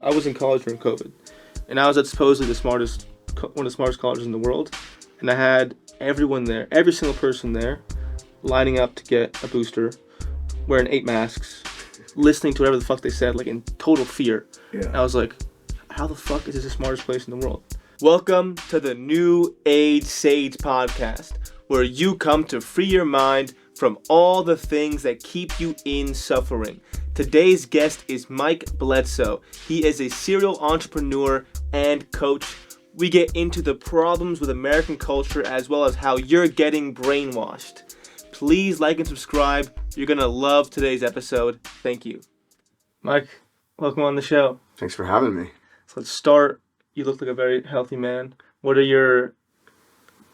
I was in college during COVID, and I was at supposedly one of the smartest colleges in the world, and I had everyone there, every single person there, lining up to get a booster, wearing 8 masks, listening to whatever the fuck they said, like in total fear. Yeah. And I was like, how the fuck is this the smartest place in the world? Welcome to the New Age Sage podcast, where you come to free your mind from all the things that keep you in suffering. Today's guest is Mike Bledsoe. He is a serial entrepreneur and coach. We get into the problems with American culture as well as how you're getting brainwashed. Please like and subscribe. You're going to love today's episode. Thank you. Mike, welcome on the show. Thanks for having me. So let's start. You look like a very healthy man. What are your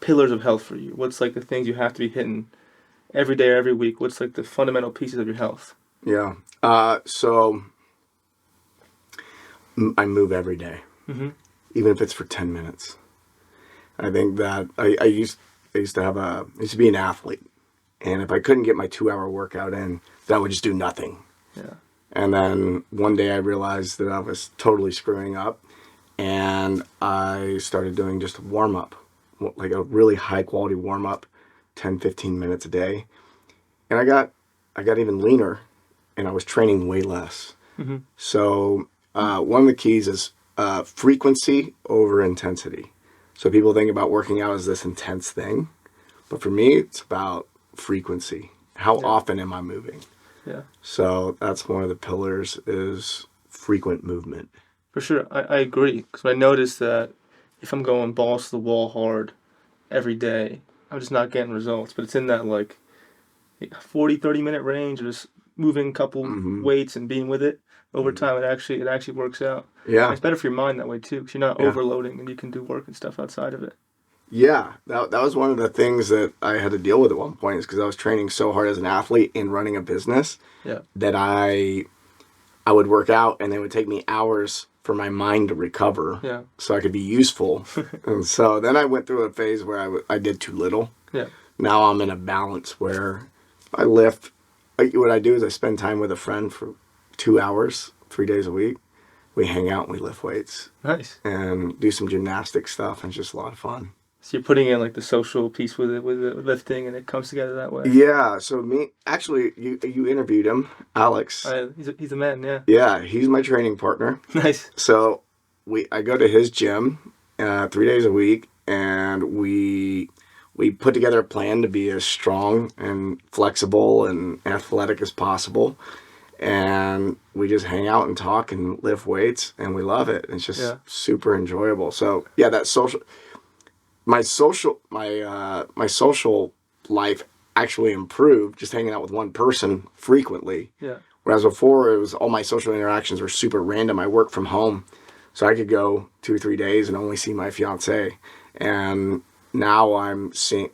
pillars of health for you? What's like the things you have to be hitting every day or every week? What's like the fundamental pieces of your health? Yeah. So I move every day, even if it's for 10 minutes. I think that I used to be an athlete, and if I couldn't get my 2-hour workout in, then I would just do nothing. Yeah. And then one day I realized that I was totally screwing up, and I started doing just a warm-up, like a really high-quality warm-up, 10, 15 minutes a day. And I got even leaner, and I was training way less. So one of the keys is frequency over intensity. So people think about working out as this intense thing, but for me, it's about frequency. How often am I moving? Yeah. So that's one of the pillars is frequent movement. For sure. I agree. Because I noticed that if I'm going balls to the wall hard every day, I'm just not getting results. But it's in that like 40, 30 minute range of just moving a couple weights and being with it. Over time, it actually works out. Yeah. And it's better for your mind that way too, because you're not overloading and you can do work and stuff outside of it. Yeah, that was one of the things that I had to deal with at one point, is because I was training so hard as an athlete and running a business that I would work out, and it would take me hours for my mind to recover so I could be useful. And so then I went through a phase where I did too little. Yeah. Now I'm in a balance where I lift. What I do is I spend time with a friend for 2 hours, 3 days a week. We hang out and we lift weights. Nice. And do some gymnastic stuff, and it's just a lot of fun. So you're putting in like the social piece with it, with the lifting, and it comes together that way. Yeah. So you interviewed him, Alex. He's a man. Yeah. Yeah, he's my training partner. Nice. So I go to his gym 3 days a week, and we put together a plan to be as strong and flexible and athletic as possible. And we just hang out and talk and lift weights, and we love it. It's just super enjoyable. So yeah, my social life actually improved just hanging out with one person frequently. Yeah. Whereas before, it was all my social interactions were super random. I work from home, so I could go 2 or 3 days and only see my fiance. And now I see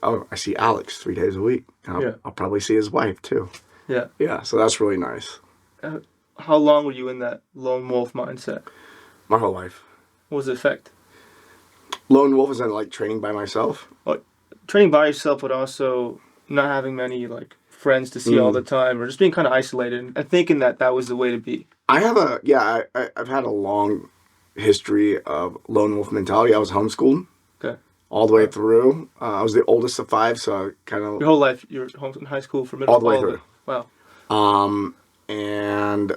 Alex 3 days a week. I'll probably see his wife too. Yeah. Yeah. So that's really nice. How long were you in that lone wolf mindset? My whole life. What was the effect? Lone wolf is in like training by myself. Well, training by yourself, but also not having many like friends to see all the time, or just being kind of isolated and thinking that was the way to be. I've had a long history of lone wolf mentality. I was homeschooled. Okay. All the way through. I was the oldest of 5, so I kind of... Your whole life, you were homeschooled in high school for middle school? All the way through. Wow. And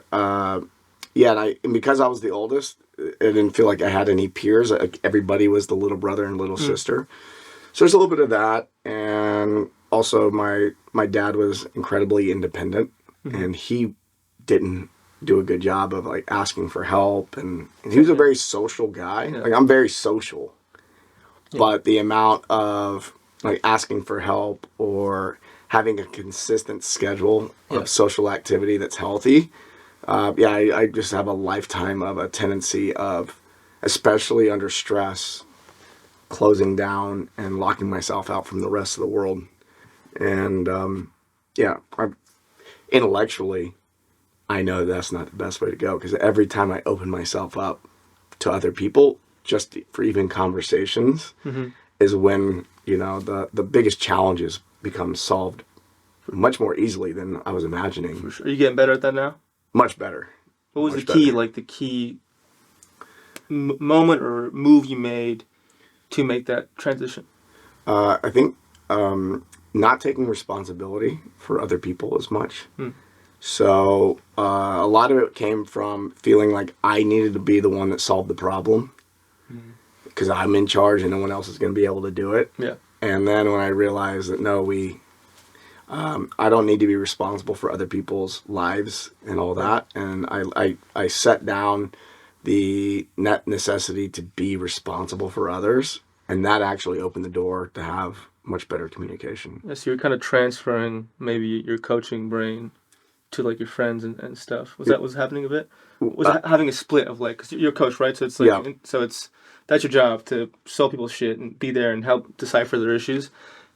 because I was the oldest, I didn't feel like I had any peers. Everybody was the little brother and little sister. So there's a little bit of that. And also my dad was incredibly independent, and he didn't do a good job of like asking for help. And he was a very social guy. Yeah. Like I'm very social, but the amount of like asking for help or having a consistent schedule of social activity that's healthy. I just have a lifetime of a tendency of, especially under stress, closing down and locking myself out from the rest of the world. And intellectually, I know that's not the best way to go, because every time I open myself up to other people, just for even conversations, is when, the biggest challenges become solved much more easily than I was imagining. For sure. Are you getting better at that now? Much better. What was the key moment or move you made to make that transition? I think not taking responsibility for other people as much. So a lot of it came from feeling like I needed to be the one that solved the problem because I'm in charge and no one else is going to be able to do it. Yeah. And then when I realized that no, I don't need to be responsible for other people's lives and all that, and I set down the net necessity to be responsible for others, and that actually opened the door to have much better communication. Yeah, so you're kind of transferring maybe your coaching brain to like your friends and stuff. Was happening a bit? Was it having a split of like, because you're a coach, right? So it's like, Yeah. so it's that's your job to solve people's shit and be there and help decipher their issues.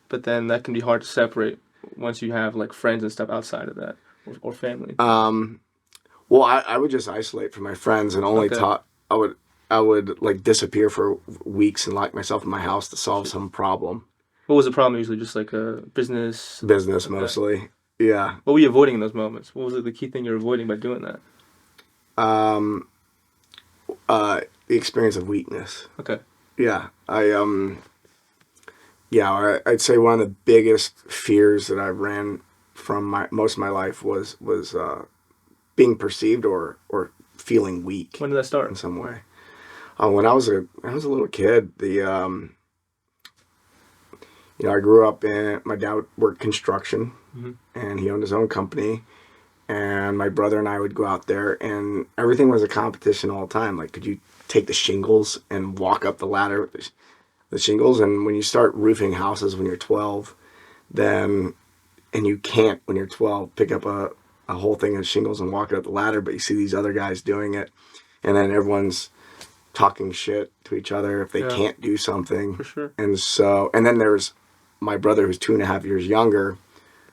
But then that can be hard to separate once you have like friends and stuff outside of that or family. Well, I would just isolate from my friends and only Okay. I would like disappear for weeks and lock myself in my house to solve some problem. What was the problem usually? Just like a business? Business Okay. mostly. Yeah. What were you avoiding in those moments? What was the key thing you're avoiding by doing that? The experience of weakness. Okay. Yeah. I'd say one of the biggest fears that I ran from most of my life was being perceived or feeling weak When did that start? in some way. When I was a little kid, I grew up my dad worked construction, and he owned his own company, and my brother and I would go out there, and everything was a competition all the time. Like, could you take the shingles and walk up the ladder with the shingles? And when you start roofing houses when you're 12, and you can't, when you're 12, pick up a whole thing of shingles and walk it up the ladder, but you see these other guys doing it, and then everyone's talking shit to each other if they can't do something. For sure. And then there's my brother who's 2.5 years younger,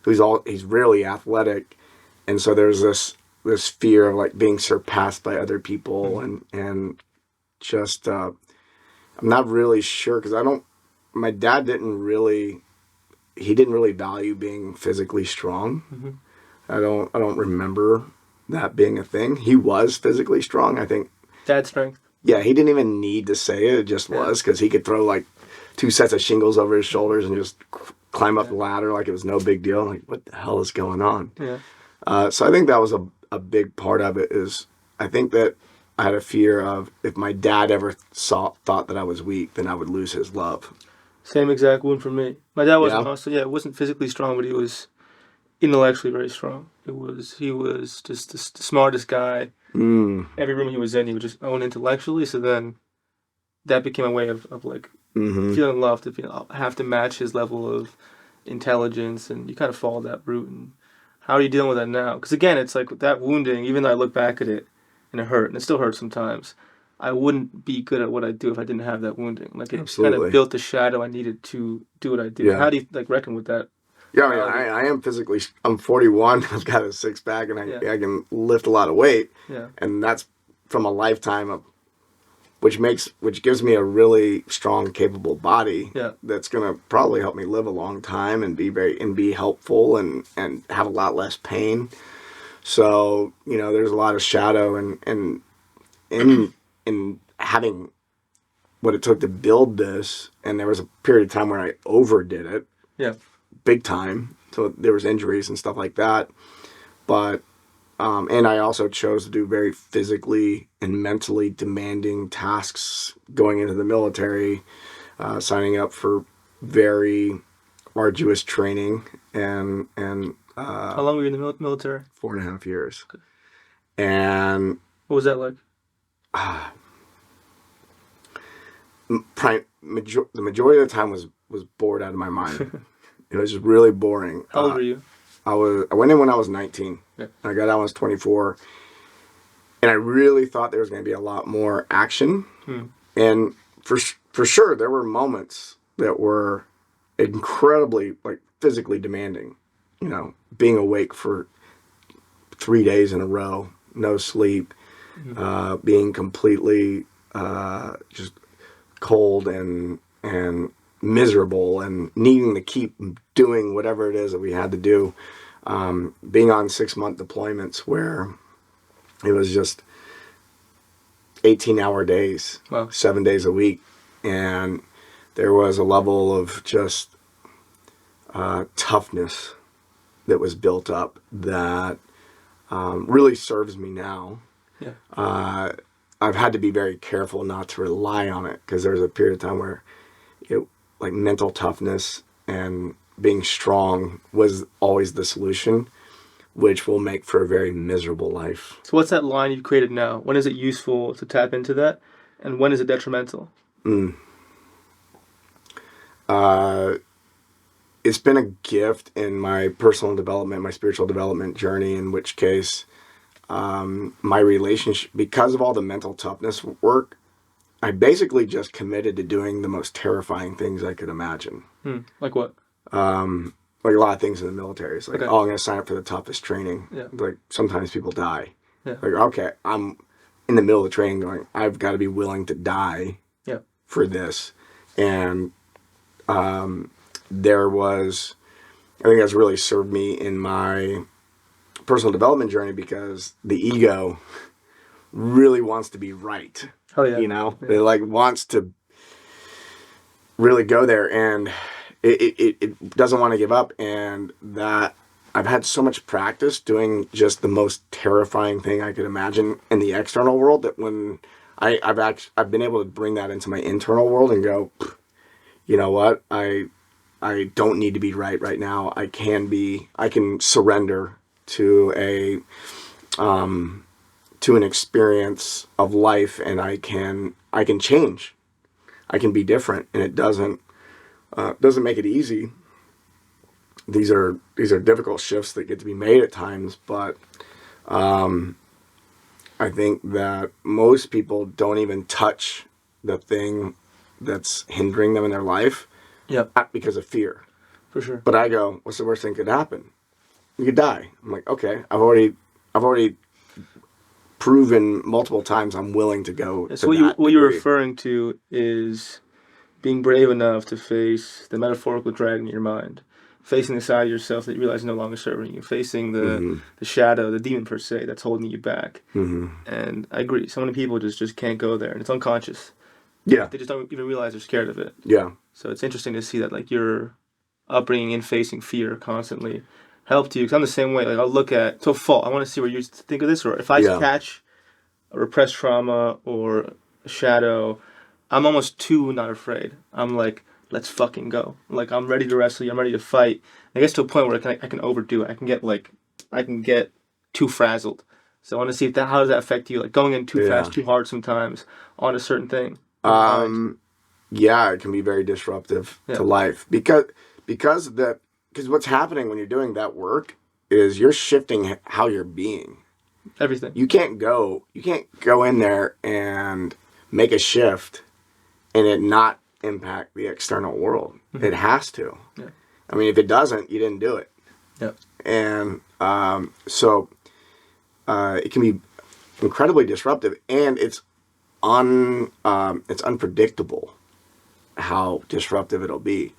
he's really athletic, and so there's this fear of like being surpassed by other people, and just I'm not really sure because my dad didn't really value being physically strong. I don't remember that being a thing. He was physically strong, I think. Dad strength. Yeah, he didn't even need to say it. It just was because he could throw like 2 sets of shingles over his shoulders and just climb up the ladder like it was no big deal. I'm like, what the hell is going on? Yeah. So I think that was a big part of it. Is I think that I had a fear of if my dad ever thought that I was weak, then I would lose his love. Same exact wound for me. My dad wasn't Yeah? also wasn't physically strong, but he was intellectually very strong. He was just the smartest guy. Every room he was in, he would just own intellectually. So then that became a way of like feeling loved to have to match his level of intelligence, and you kind of follow that route. And how are you dealing with that now? Because again, it's like that wounding. Even though I look back at it and it hurt, and it still hurts sometimes, I wouldn't be good at what I do if I didn't have that wounding. Like it kind of built the shadow I needed to do what I do. Yeah. How do you like reckon with that? Yeah, I mean, I am physically. I'm 41. I've got a 6-pack, and I can lift a lot of weight. Yeah. And that's from a lifetime of, which gives me a really strong, capable body. Yeah. That's gonna probably help me live a long time and be helpful and have a lot less pain. So there's a lot of shadow and in having what it took to build this, and there was a period of time where I overdid it. Yeah. Big time. So there was injuries and stuff like that. But, and I also chose to do very physically and mentally demanding tasks going into the military, signing up for very arduous training and How long were you in the military? 4.5 years. Okay. And What was that like? the majority of the time was bored out of my mind. It was just really boring. How old were you? I went in when I was 19. Yeah. I got out when I was 24. And I really thought there was going to be a lot more action. And for sure, there were moments that were incredibly like physically demanding. Being awake for 3 days in a row, no sleep, being completely just cold and miserable and needing to keep doing whatever it is that we had to do. Being on 6-month deployments where it was just 18-hour days, Wow. 7 days a week. And there was a level of just toughness that was built up that really serves me now. Yeah. I've had to be very careful not to rely on it, because there was a period of time where like mental toughness and being strong was always the solution, which will make for a very miserable life. So what's that line you've created now? When is it useful to tap into that? And when is it detrimental? It's been a gift in my personal development, my spiritual development journey, in which case my relationship, because of all the mental toughness work, I basically just committed to doing the most terrifying things I could imagine. Like what? Like a lot of things in the military. It's like, Okay. oh, I'm going to sign up for the toughest training. Yeah. Like, sometimes people die. Yeah. Like, okay, I'm in the middle of the training going, I've got to be willing to die for this. And there was, I think that's really served me in my personal development journey, because the ego really wants to be right. Oh yeah. You know, it like wants to really go there, and it doesn't want to give up. And that I've had so much practice doing just the most terrifying thing I could imagine in the external world, that when I've been able to bring that into my internal world and go, you know what, I don't need to be right now. I can surrender to to an experience of life, and I can change. I can be different, and it doesn't make it easy. These are difficult shifts that get to be made at times, but I think that most people don't even touch the thing that's hindering them in their life. Yep. Because of fear. For sure. But I go, what's the worst thing could happen? You could die. I'm like, okay, I've already proven multiple times I'm willing to go. So what you're referring to is being brave enough to face the metaphorical dragon in your mind, facing the side of yourself that you realize is no longer serving you, facing the shadow, the demon per se, that's holding you back. And I agree, so many people just can't go there, and it's unconscious. Yeah. They just don't even realize they're scared of it. Yeah. So it's interesting to see that, like, your upbringing and facing fear constantly helped you. Because I'm the same way. Like, I'll look at, to a fault, I want to see where you think of this, or if I catch a repressed trauma or a shadow, I'm almost too not afraid. I'm like, let's fucking go. Like, I'm ready to wrestle you. I'm ready to fight. And it gets to a point where I can overdo it. I can get too frazzled. So I want to see how does that affect you? Like, going in too fast, too hard sometimes on a certain thing. Yeah, it can be very disruptive to life, because what's happening when you're doing that work is you're shifting how you're being. Everything. You can't go in there and make a shift and it not impact the external world. It has to. Yeah. I mean, if it doesn't, you didn't do it. Yeah. And so it can be incredibly disruptive, and it's unpredictable how disruptive it'll be.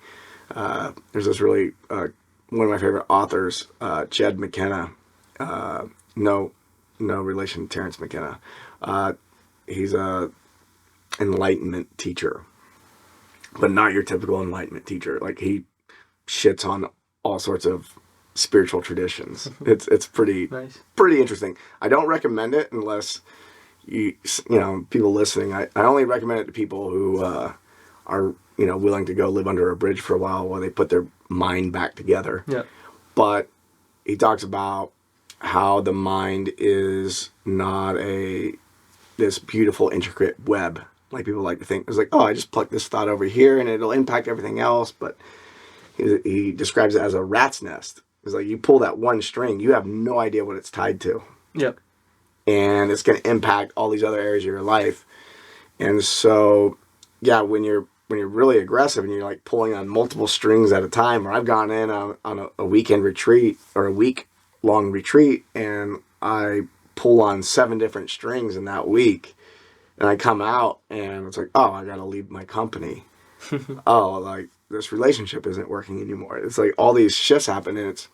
There's this really one of my favorite authors, Jed McKenna. No relation to Terrence McKenna. He's a enlightenment teacher, but not your typical enlightenment teacher. Like, he shits on all sorts of spiritual traditions. It's pretty nice. Pretty interesting. I don't recommend it unless you know, people listening. I only recommend it to people who are, you know, willing to go live under a bridge for a while they put their mind back together. Yeah. But he talks about how the mind is not this beautiful intricate web like people like to think. It's like, oh, I just pluck this thought over here and it'll impact everything else. But he describes it as a rat's nest. It's like, you pull that one string, you have no idea what it's tied to. Yep. And it's going to impact all these other areas of your life. And so, yeah, when you're really aggressive and you're like pulling on multiple strings at a time, or I've gone in on a weekend retreat or a week-long retreat, and I pull on 7 different strings in that week, and I come out and it's like, oh, I got to leave my company. Oh, like, this relationship isn't working anymore. It's like all these shifts happen, and it's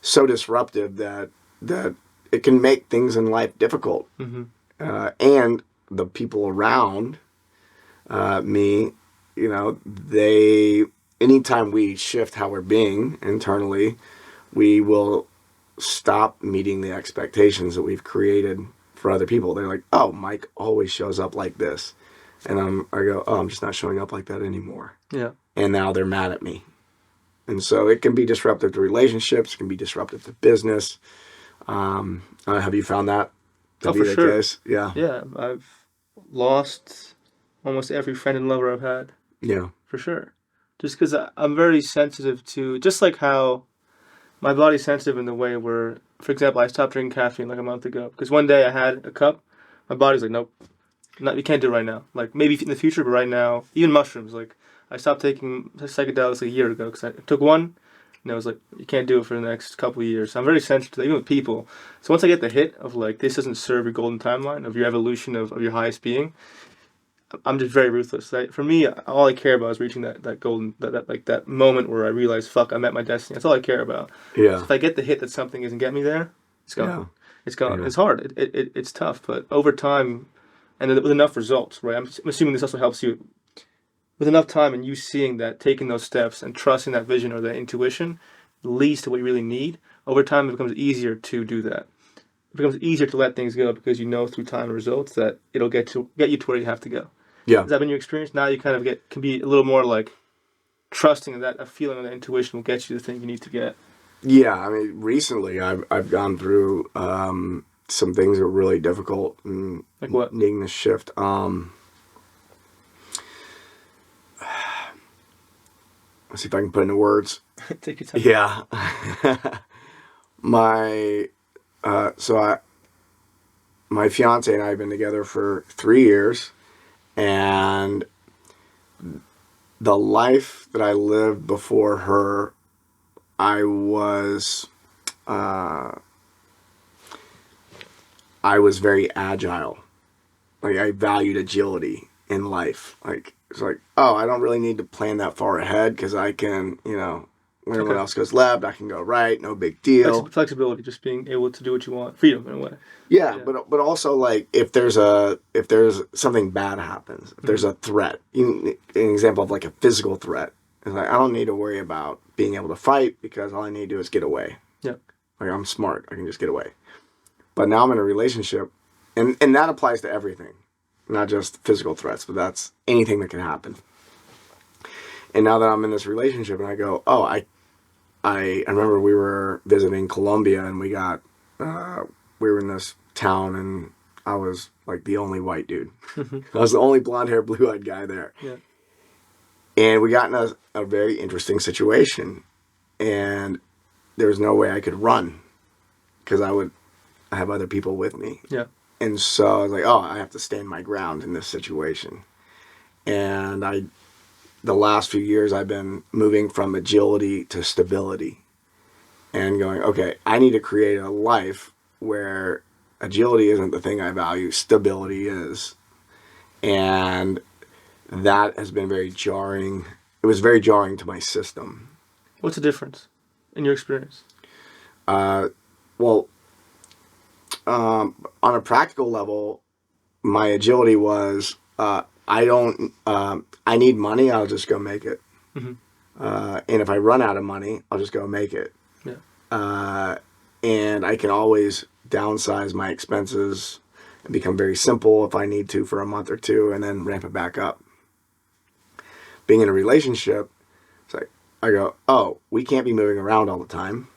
so disruptive that it can make things in life difficult. And the people around me, anytime we shift how we're being internally, we will stop meeting the expectations that we've created for other people. They're like, oh, Mike always shows up like this. And I go, oh, I'm just not showing up like that anymore. Yeah. And now they're mad at me. And so it can be disruptive to relationships. It can be disruptive to business. Have you found that to be for the sure. case? Yeah. Yeah. I've lost almost every friend and lover I've had. Yeah. For sure. Just because I'm very sensitive to, just like how my body's sensitive in the way where, for example, I stopped drinking caffeine like a month ago. Because one day I had a cup, my body's like, nope, you can't do it right now. Like maybe in the future, but right now, even mushrooms. Like I stopped taking psychedelics like a year ago because I took one, and I was like, you can't do it for the next couple of years. So I'm very sensitive to that, even with people. So once I get the hit of like, this doesn't serve your golden timeline of your evolution of your highest being, I'm just very ruthless. For me, all I care about is reaching that golden, that moment where I realize, fuck, I met my destiny. That's all I care about. Yeah. So if I get the hit that something isn't get me there, it's gone. Yeah. It's gone. Yeah. It's hard. It's tough, but over time, and with enough results, right? I'm assuming this also helps you. With enough time and you seeing that, taking those steps and trusting that vision or that intuition leads to what you really need. Over time, it becomes easier to do that. It becomes easier to let things go because you know through time and results that it'll get you to where you have to go. Yeah. Has that been your experience? Now you kind of can be a little more like trusting that a feeling of that intuition will get you the thing you need to get. Yeah, I mean, recently I've gone through some things that were really difficult and Like what? needing to shift. Let's see if I can put it into words. Take your time. Yeah. My fiance and I have been together for 3 years, and the life that I lived before her, I was very agile. Like I valued agility in life. Like it's like, oh, I don't really need to plan that far ahead because I can, when everyone else goes left, I can go right. No big deal. Flexibility, just being able to do what you want, freedom in a way. Yeah. But also like if there's something bad happens, if there's a threat, an example of like a physical threat, it's like I don't need to worry about being able to fight because all I need to do is get away. Yeah. Like I'm smart, I can just get away. But now I'm in a relationship, and that applies to everything, not just physical threats, but that's anything that can happen. And now that I'm in this relationship, and I go, oh, I remember we were visiting Colombia, and we were in this town, and I was like the only white dude. I was the only blonde hair, blue-eyed guy there. Yeah. And we got in a very interesting situation, and there was no way I could run because I have other people with me. Yeah. And so I was like, oh, I have to stand my ground in this situation. And the last few years, I've been moving from agility to stability and going, okay, I need to create a life where agility isn't the thing I value, stability is. And that has been very jarring. It was very jarring to my system. What's the difference in your experience? Well, on a practical level, my agility was, I need money, I'll just go make it. Mm-hmm. And if I run out of money, I'll just go make it. Yeah. And I can always downsize my expenses and become very simple if I need to for a month or two and then ramp it back up. Being in a relationship, it's like, I go, oh, we can't be moving around all the time.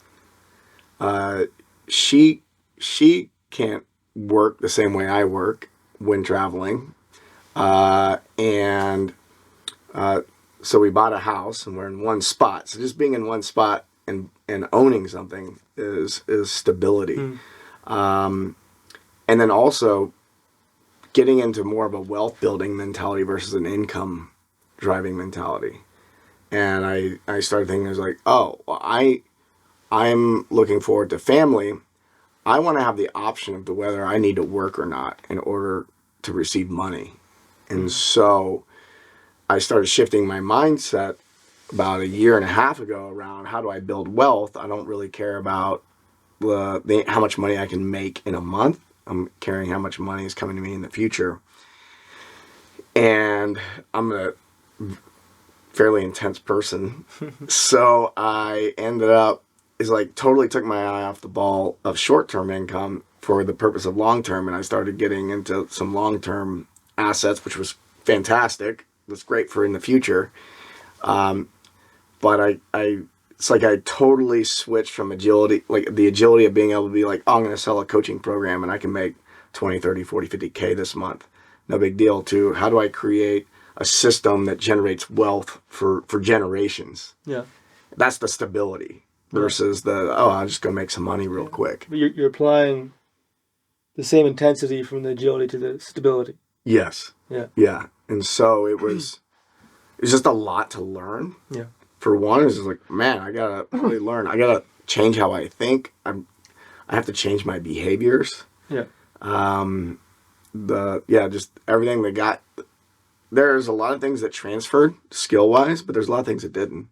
She can't work the same way I work when traveling. So we bought a house and we're in one spot. So just being in one spot and owning something is stability. And then also getting into more of a wealth building mentality versus an income driving mentality. And I started thinking, I was like, oh, well, I'm looking forward to family. I want to have the option of whether I need to work or not in order to receive money. And so I started shifting my mindset about a year and a half ago around how do I build wealth. I don't really care about how much money I can make in a month. I'm caring how much money is coming to me in the future. And I'm a fairly intense person. So I ended up, totally took my eye off the ball of short-term income for the purpose of long-term. And I started getting into some long-term assets, which was fantastic. It was great for in the future. But it's like I totally switched from agility, like the agility of being able to be like, oh, I'm going to sell a coaching program and I can make 20, 30, 40, 50K this month. No big deal. To how do I create a system that generates wealth for generations? Yeah. That's the stability versus I'll just go make some money real quick. But you're applying the same intensity from the agility to the stability. Yes. Yeah. Yeah. And so it was just a lot to learn. Yeah. For one, it's just like, man, I gotta really learn. I gotta change how I think. I have to change my behaviors. Yeah. Just everything that got. There's a lot of things that transferred skill wise, but there's a lot of things that didn't.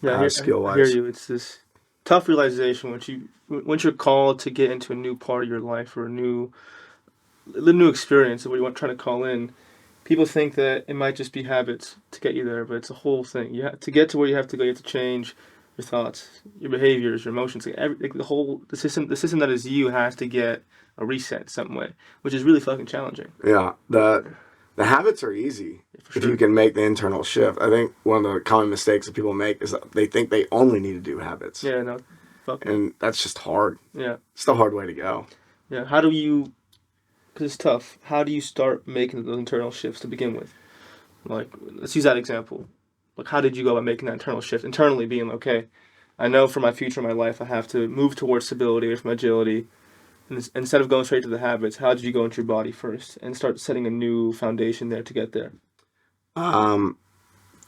Yeah, skill wise. I hear you. It's this tough realization once you're called to get into a new part of your life or a new experience of what you want trying to call in. People think that it might just be habits to get you there, but it's a whole thing. You have to get to where you have to go. You have to change your thoughts, your behaviors, your emotions. The system that is you has to get a reset in some way, which is really fucking challenging. Yeah, the habits are easy if you can make the internal shift. I think one of the common mistakes that people make is that they think they only need to do habits. Yeah, no, and that's just hard. Yeah, it's the hard way to go. Yeah, how do you? Because it's tough. How do you start making those internal shifts to begin with? Like, let's use that example. Like, how did you go about making that internal shift? Internally being, okay, I know for my future, my life, I have to move towards stability away from agility. And instead of going straight to the habits, how did you go into your body first and start setting a new foundation there to get there? I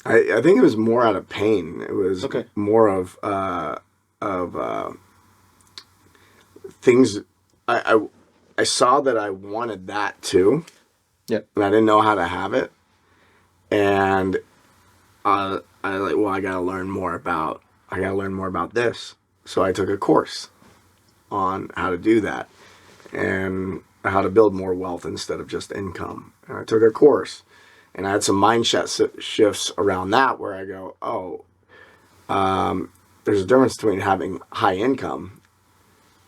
think it was more out of pain. It was more of things. I saw that I wanted that too. Yeah. And I didn't know how to have it. And I gotta learn more about this. So I took a course on how to do that and how to build more wealth instead of just income. And I took a course and I had some mindset shifts around that where I go, there's a difference between having high income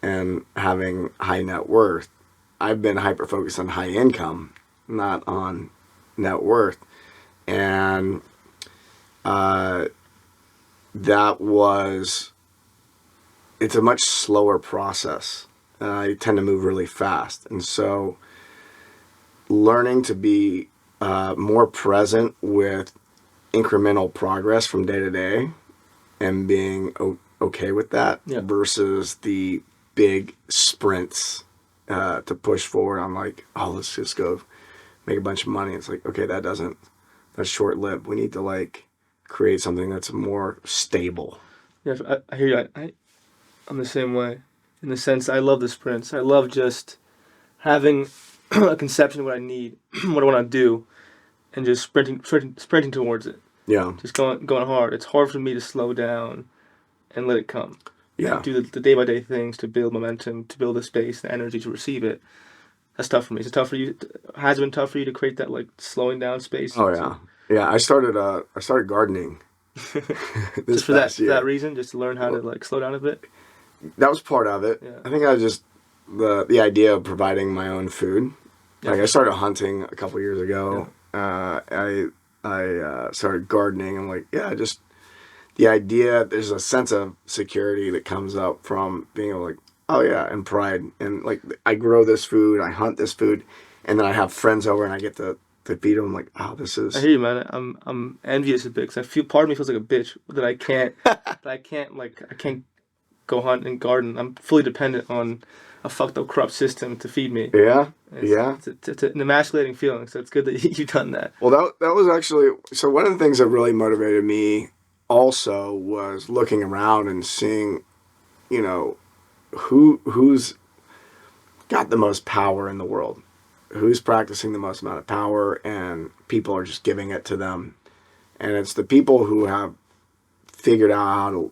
and having high net worth. I've been hyper-focused on high income, not on net worth. And it's a much slower process. I tend to move really fast. And so learning to be more present with incremental progress from day to day and being okay with that versus the big sprints to push forward. I'm like, let's just go make a bunch of money. It's like, okay, that's short-lived. We need to create something that's more stable. Yeah, I hear you. I'm the same way in the sense I love the sprints. I love just having a conception of what I need, what I want to do, and just sprinting towards it. Yeah. Just going hard. It's hard for me to slow down and let it come. Yeah. Do the day-by-day things to build momentum, to build the space, the energy to receive it. That's tough for me. Is it tough for you? Has it been tough for you to create that slowing down space? Oh yeah. Yeah, I started gardening. Just for that reason, just to learn how to slow down a bit. That was part of it. Yeah. I think I just the idea of providing my own food. Yeah. I started hunting a couple years ago. Yeah. I started gardening. I'm like, just the idea. There's a sense of security that comes up from being able and pride, and I grow this food, I hunt this food, and then I have friends over and I get to feed them. I'm like, this is. I hear you, man. I'm envious a bit because part of me feels like a bitch that I can't go hunt and garden. I'm fully dependent on a fucked up corrupt system to feed me. Yeah. It's an emasculating feeling. So it's good that you've done that. Well, that was actually one of the things that really motivated me. Also, was looking around and seeing, who's got the most power in the world, who's practicing the most amount of power, and people are just giving it to them. And it's the people who have figured out how to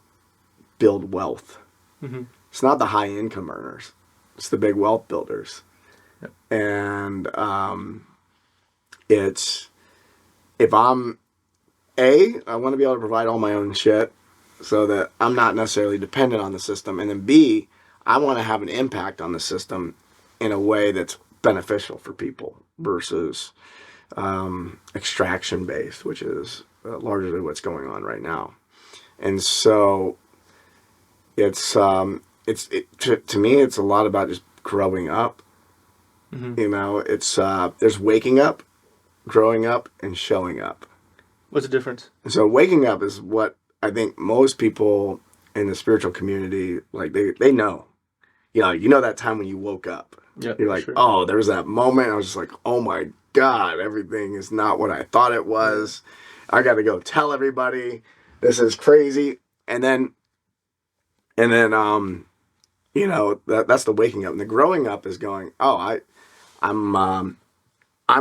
build wealth. Mm-hmm. It's not the high income earners. It's the big wealth builders. Yep. And it's if I want to be able to provide all my own shit so that I'm not necessarily dependent on the system. And then B, I want to have an impact on the system in a way that's beneficial for people versus extraction based, which is largely what's going on right now. And so to me, it's a lot about just growing up. Mm-hmm. You know, it's there's waking up, growing up, and showing up. What's the difference? So waking up is what I think most people in the spiritual community, like they know. You know that time when you woke up. Yeah, You're like, sure. oh, there was that moment. I was just like, oh my God, everything is not what I thought it was. I got to go tell everybody. This is crazy. And then you know, that's the waking up. And the growing up is going, oh, I'm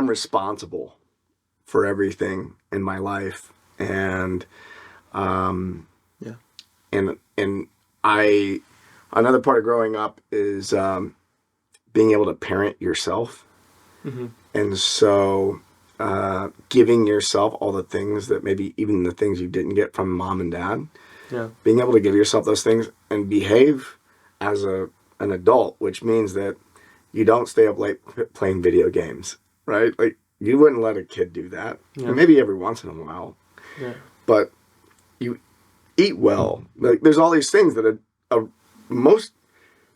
responsible for everything in my life. And Yeah. and another part of growing up is being able to parent yourself. Mm-hmm. And so giving yourself all the things that maybe even the things you didn't get from mom and dad. Yeah. Being able to give yourself those things and behave as an adult, which means that you don't stay up late playing video games, right? Like, you wouldn't let a kid do that. Yeah. Maybe every once in a while. Yeah. But you eat well. Like, there's all these things that most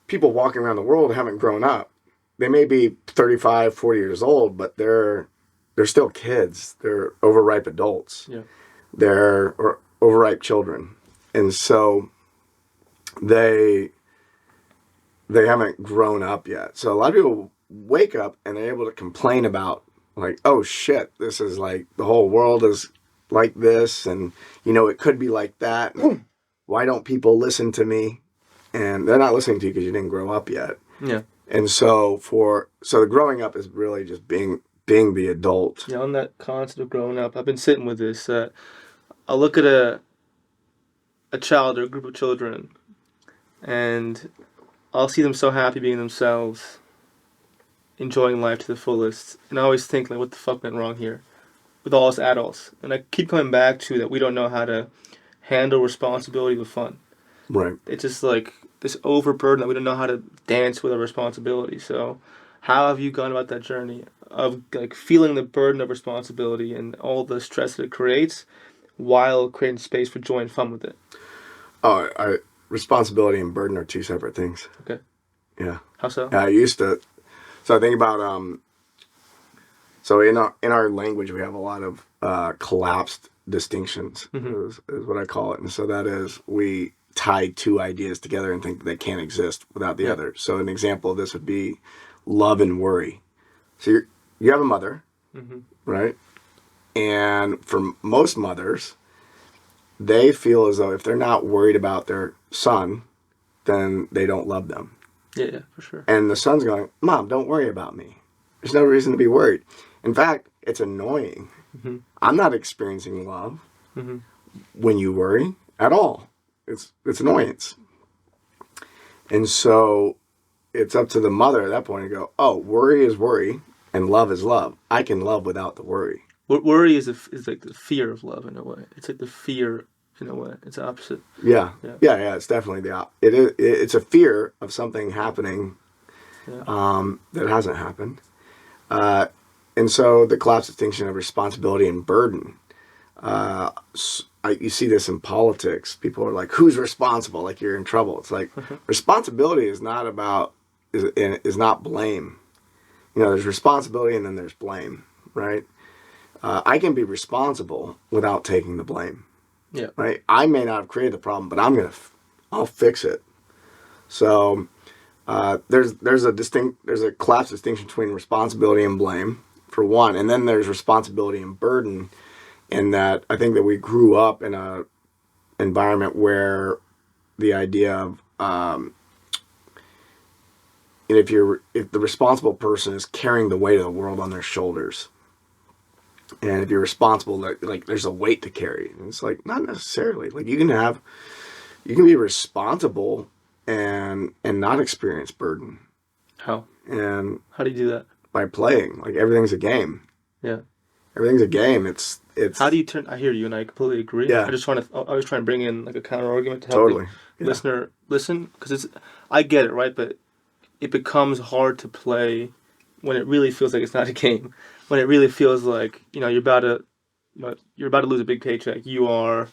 people walking around the world haven't grown up. They may be 35, 40 years old, but they're still kids. They're overripe adults. Yeah. They're overripe children. And so they haven't grown up yet. So a lot of people wake up and they're able to complain about, like, oh shit, this is like, the whole world is like this, and you know, it could be like that. Why don't people listen to me? And they're not listening to you because you didn't grow up yet. Yeah. And so the growing up is really just being the adult. Yeah, on that concept of growing up, I've been sitting with this. I'll look at a child or a group of children, and I'll see them so happy being themselves, enjoying life to the fullest, and I always think, like, what the fuck went wrong here with all us adults? And I keep coming back to that we don't know how to handle responsibility with fun. Right. It's just like this overburden that we don't know how to dance with our responsibility. So how have you gone about that journey of, like, feeling the burden of responsibility and all the stress that it creates while creating space for joy and fun with it? Oh, responsibility and burden are two separate things. Okay. Yeah. How so? I used to. So I think about so in our language we have a lot of collapsed distinctions. Mm-hmm. is what I call it. And so that is, we tie two ideas together and think that they can't exist without the other. So an example of this would be love and worry. So you have a mother, Mm-hmm. right? And for most mothers, they feel as though if they're not worried about their son, then they don't love them. Yeah, for sure. And the son's going, Mom, don't worry about me. There's no reason to be worried. In fact, it's annoying. Mm-hmm. I'm not experiencing love Mm-hmm. when you worry at all. It's annoyance. And so it's up to the mother at that point to go, oh, worry is worry and love is love. I can love without the worry. Worry is like the fear of love in a way. It's like the fear in a way. It's the opposite. Yeah. It's definitely it's a fear of something happening that hasn't happened. And so the collapse distinction of responsibility and burden. You see this in politics. People are like, who's responsible? Like, you're in trouble. It's like, responsibility is not blame. You know, there's responsibility and then there's blame, right? I can be responsible without taking the blame. Yeah. Right? I may not have created the problem, but I'll fix it. So there's a collapse distinction between responsibility and blame, for one, and then there's responsibility and burden. In that, I think that we grew up in a environment where the idea of if the responsible person is carrying the weight of the world on their shoulders, and if you're responsible, like there's a weight to carry. And it's like, not necessarily. Like, you can be responsible and not experience burden. How? And how do you do that? By playing. Like, everything's a game. Yeah. Everything's a game. It's it's How do you turn? I hear you, and I completely agree. yeah, I was trying to bring in like a counter argument to help the totally. Yeah. listener listen, because I get it, right? But it becomes hard to play when it really feels like it's not a game. When it really feels like you're about to lose a big paycheck. Your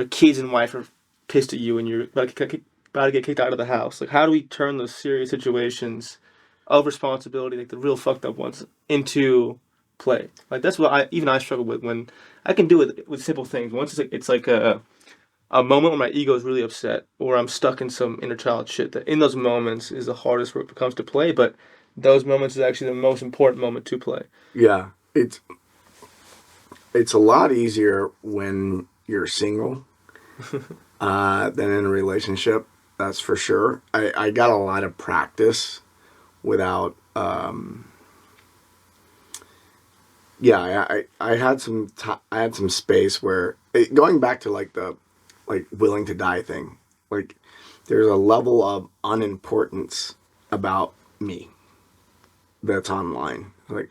kids and wife are pissed at you, and you're about to get kicked out of the house. Like, how do we turn those serious situations of responsibility, like the real fucked up ones, into play? Like, that's what I struggle with when I can do it with simple things. Once it's like a moment when my ego is really upset or I'm stuck in some inner child shit. That in those moments is the hardest where it becomes to play, but those moments is actually the most important moment to play. Yeah, it's a lot easier when you're single than in a relationship. That's for sure. I got a lot of practice without. I had I had some space where going back to like the willing to die thing. Like there's a level of unimportance about me that's online. Like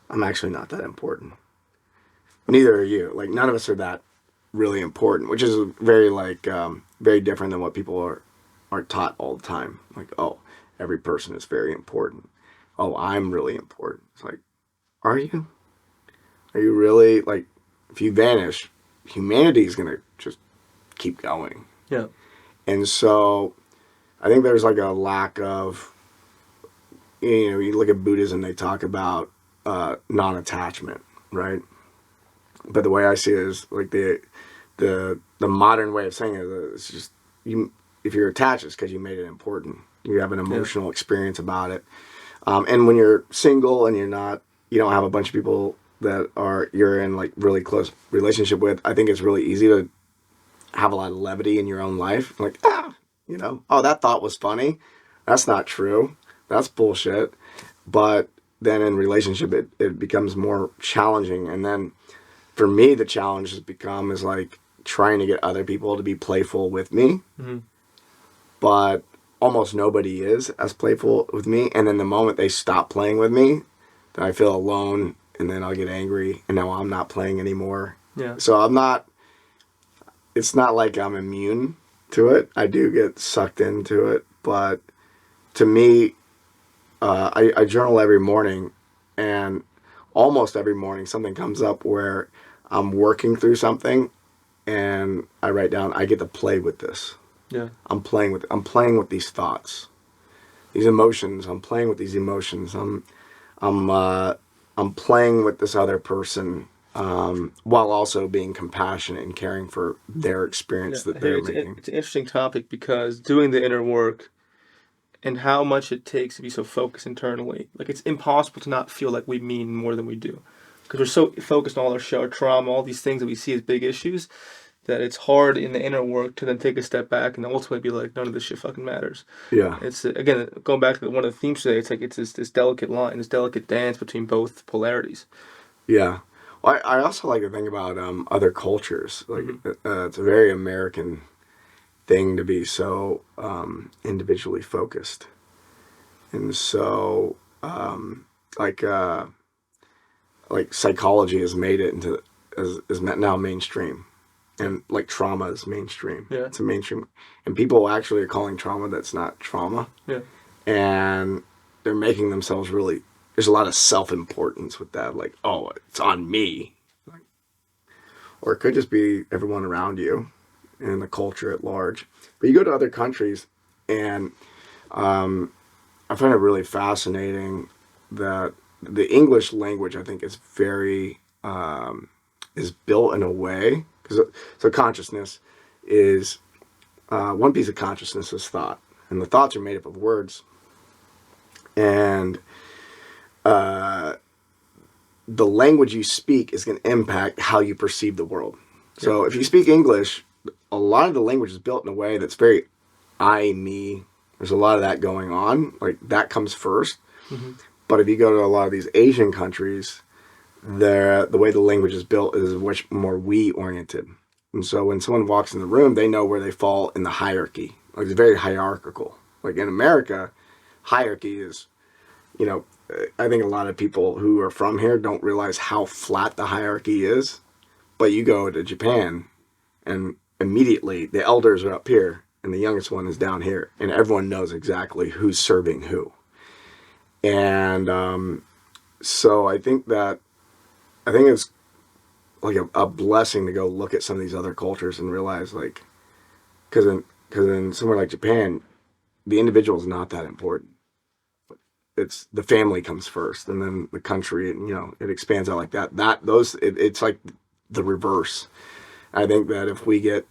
I'm actually not that important. Neither are you. Like none of us are that really important, which is very very different than what people are taught all the time. Like, oh, every person is very important. Oh, I'm really important. It's like, are you? Are you really? Like, if you vanish, humanity is gonna just keep going. Yeah. And so, I think there's like a lack of, you look at Buddhism, they talk about non-attachment, right? But the way I see it is like the modern way of saying it is just you. If you're attached, it's because you made it important. You have an emotional experience about it. And when you're single and you don't have a bunch of people that you're in like really close relationship with, I think it's really easy to have a lot of levity in your own life. Like, oh, that thought was funny. That's not true. That's bullshit. But then in relationship, it becomes more challenging. And then for me, the challenge is like trying to get other people to be playful with me. Mm-hmm. But almost nobody is as playful with me. And then the moment they stop playing with me, then I feel alone, and then I'll get angry, and now I'm not playing anymore. Yeah. So it's not like I'm immune to it. I do get sucked into it. But to me, I journal every morning, and almost every morning something comes up where I'm working through something, and I write down, I get to play with this. Yeah. I'm playing with these thoughts, these emotions. I'm playing with these emotions. I'm playing with this other person, while also being compassionate and caring for their experience that they're making. It's an interesting topic because doing the inner work and how much it takes to be so focused internally. Like, it's impossible to not feel like we mean more than we do. Because we're so focused on all our trauma, all these things that we see as big issues, that it's hard in the inner work to then take a step back and ultimately be like, none of this shit fucking matters. Yeah. It's, again, going back to one of the themes today, it's like it's this delicate line, this delicate dance between both polarities. Yeah. Well, I also like to think about other cultures. Like, it's a very American thing to be so individually focused. And so, like psychology has made it into is now mainstream, and like trauma is mainstream. Yeah. It's a mainstream, and people actually are calling trauma that's not trauma. Yeah. And they're making themselves really. There's a lot of self-importance with that. Like, oh, it's on me, or it could just be everyone around you, and the culture at large. But you go to other countries, and I find it really fascinating that the English language, I think, is very is built in a way so consciousness is one piece of consciousness is thought, and the thoughts are made up of words, and the language you speak is going to impact how you perceive the world. So if you speak English, a lot of the language is built in a way that's very I, me. There's a lot of that going on. Like, that comes first. Mm-hmm. But if you go to a lot of these Asian countries, the way the language is built is much more we-oriented. And so when someone walks in the room, they know where they fall in the hierarchy. Like, it's very hierarchical. Like, in America, hierarchy is, I think a lot of people who are from here don't realize how flat the hierarchy is. But you go to Japan, and immediately the elders are up here, and the youngest one is down here, and everyone knows exactly who's serving who. And so I think it's like a blessing to go look at some of these other cultures and realize, like, because in somewhere like Japan, the individual is not that important. It's the family comes first, and then the country, and it expands out like that. It's like the reverse. I think that if we get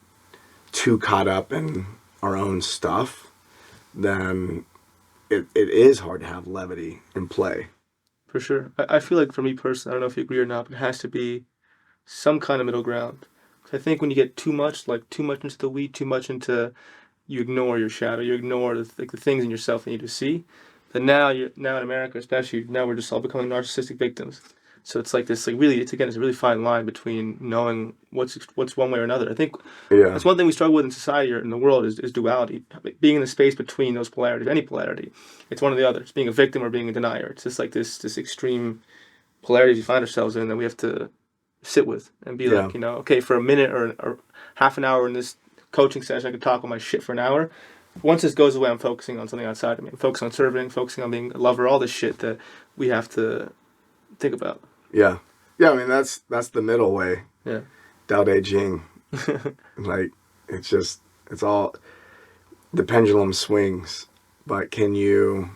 too caught up in our own stuff, then it is hard to have levity in play. For sure. I feel like for me personally, I don't know if you agree or not, but it has to be some kind of middle ground. 'Cause I think when you get too much into the weed, too much into, you ignore your shadow, you ignore the things in yourself that you need to see. But now in America, especially, now we're just all becoming narcissistic victims. So it's like this, like really, it's a really fine line between knowing what's one way or another. I think that's one thing we struggle with in society or in the world is duality, being in the space between those polarities, any polarity. It's one or the other. It's being a victim or being a denier. It's just like this extreme polarities we find ourselves in that we have to sit with and be like, okay, for a minute or half an hour in this coaching session, I could talk all my shit for an hour. Once this goes away, I'm focusing on something outside of me. I'm focusing on serving, focusing on being a lover, all this shit that we have to think about. Yeah. I mean, that's the middle way. Yeah. Tao Te Ching. Like, it's all, the pendulum swings, but can you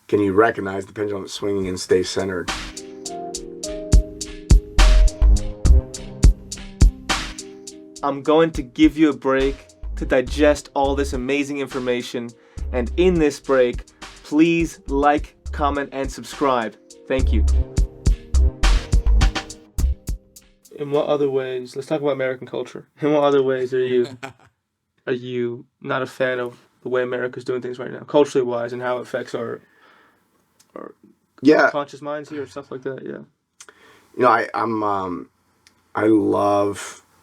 recognize the pendulum swinging and stay centered? I'm going to give you a break to digest all this amazing information. And in this break, please like, comment, and subscribe. Thank you. In what other ways, let's talk about American culture. In what other ways are you not a fan of the way America's doing things right now, culturally wise, and how it affects our conscious minds here, stuff like that? Yeah.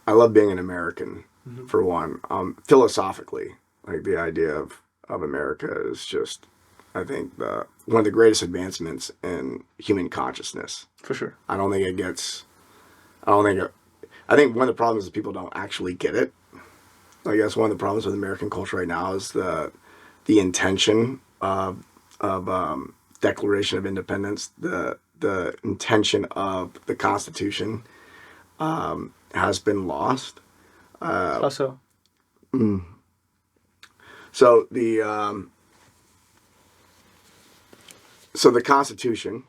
I love being an American, for one. Philosophically, like the idea of America is just, I think, one of the greatest advancements in human consciousness. For sure. I think one of the problems is people don't actually get it. I guess one of the problems with American culture right now is the intention of Declaration of Independence, the intention of the Constitution has been lost. How so? So the Constitution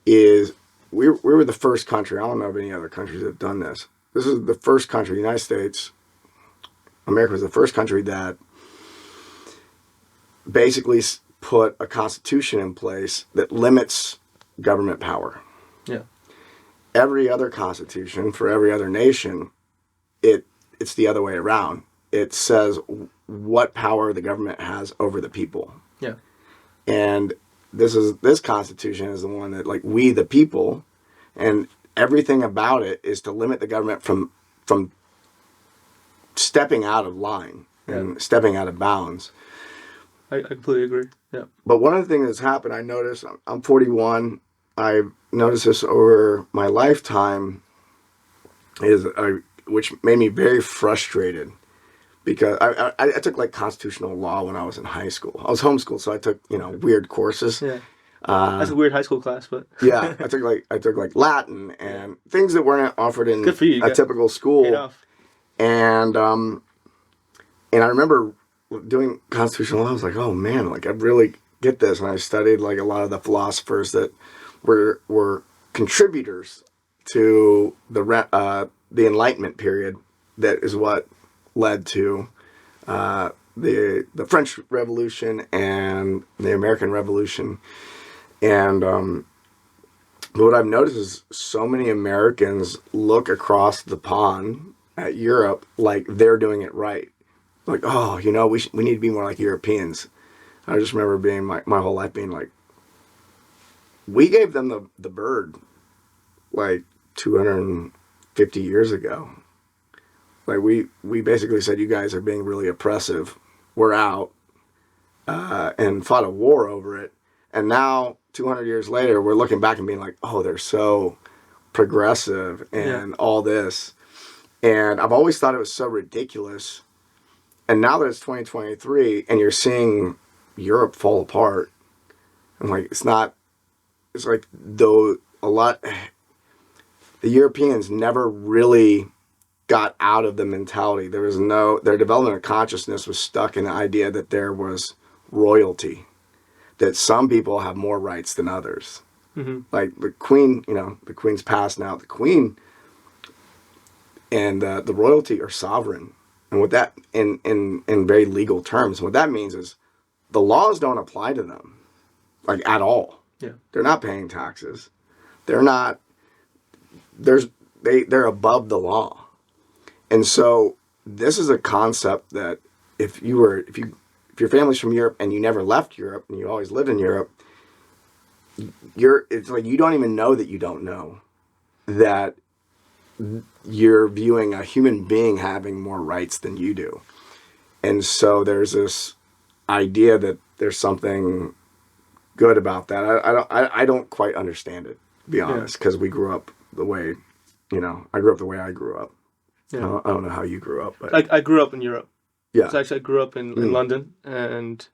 is, we were the first country. I don't know of any other countries that have done this. This is the first country, the United States. America was the first country that basically put a constitution in place that limits government power. Yeah. Every other constitution for every other nation, it's the other way around. It says what power the government has over the people. Yeah. And this constitution is the one that, like, we the people, and everything about it is to limit the government from stepping out of line and stepping out of bounds. I completely agree. Yeah. But one of the things that's happened, I noticed, I'm 41, I've noticed this over my lifetime, which made me very frustrated. Because I took like constitutional law when I was in high school. I was homeschooled, so I took weird courses. Yeah, that's a weird high school class, but yeah, I took like Latin and things that weren't offered in good for you. A typical school. And I remember doing constitutional law. I was like, oh man, like I really get this. And I studied like a lot of the philosophers that were contributors to the Enlightenment period. That is what led to the French Revolution and the American Revolution. And what I've noticed is so many Americans look across the pond at Europe like they're doing it right. Like, oh, we need to be more like Europeans. I just remember being my whole life being like, we gave them the bird like 250 years ago. Like we basically said, you guys are being really oppressive. We're out, and fought a war over it. And now, 200 years later, we're looking back and being like, oh, they're so progressive and all this. And I've always thought it was so ridiculous. And now that it's 2023 and you're seeing Europe fall apart, I'm like, it's like though the Europeans never really got out of the mentality. Their development of consciousness was stuck in the idea that there was royalty, that some people have more rights than others. Mm-hmm. Like the Queen, the Queen's passed now. The Queen and the royalty are sovereign. And what that, in very legal terms, what that means is the laws don't apply to them, like at all. Yeah. They're not paying taxes. They're above the law. And so this is a concept that if your family's from Europe and you never left Europe and you always lived in Europe, it's like you don't even know that you don't know that you're viewing a human being having more rights than you do. And so there's this idea that there's something good about that. I don't quite understand it, to be honest, because we grew up the way, I grew up the way I grew up. Yeah. I don't know how you grew up. But I grew up in Europe. Yeah. So actually I grew up in London, and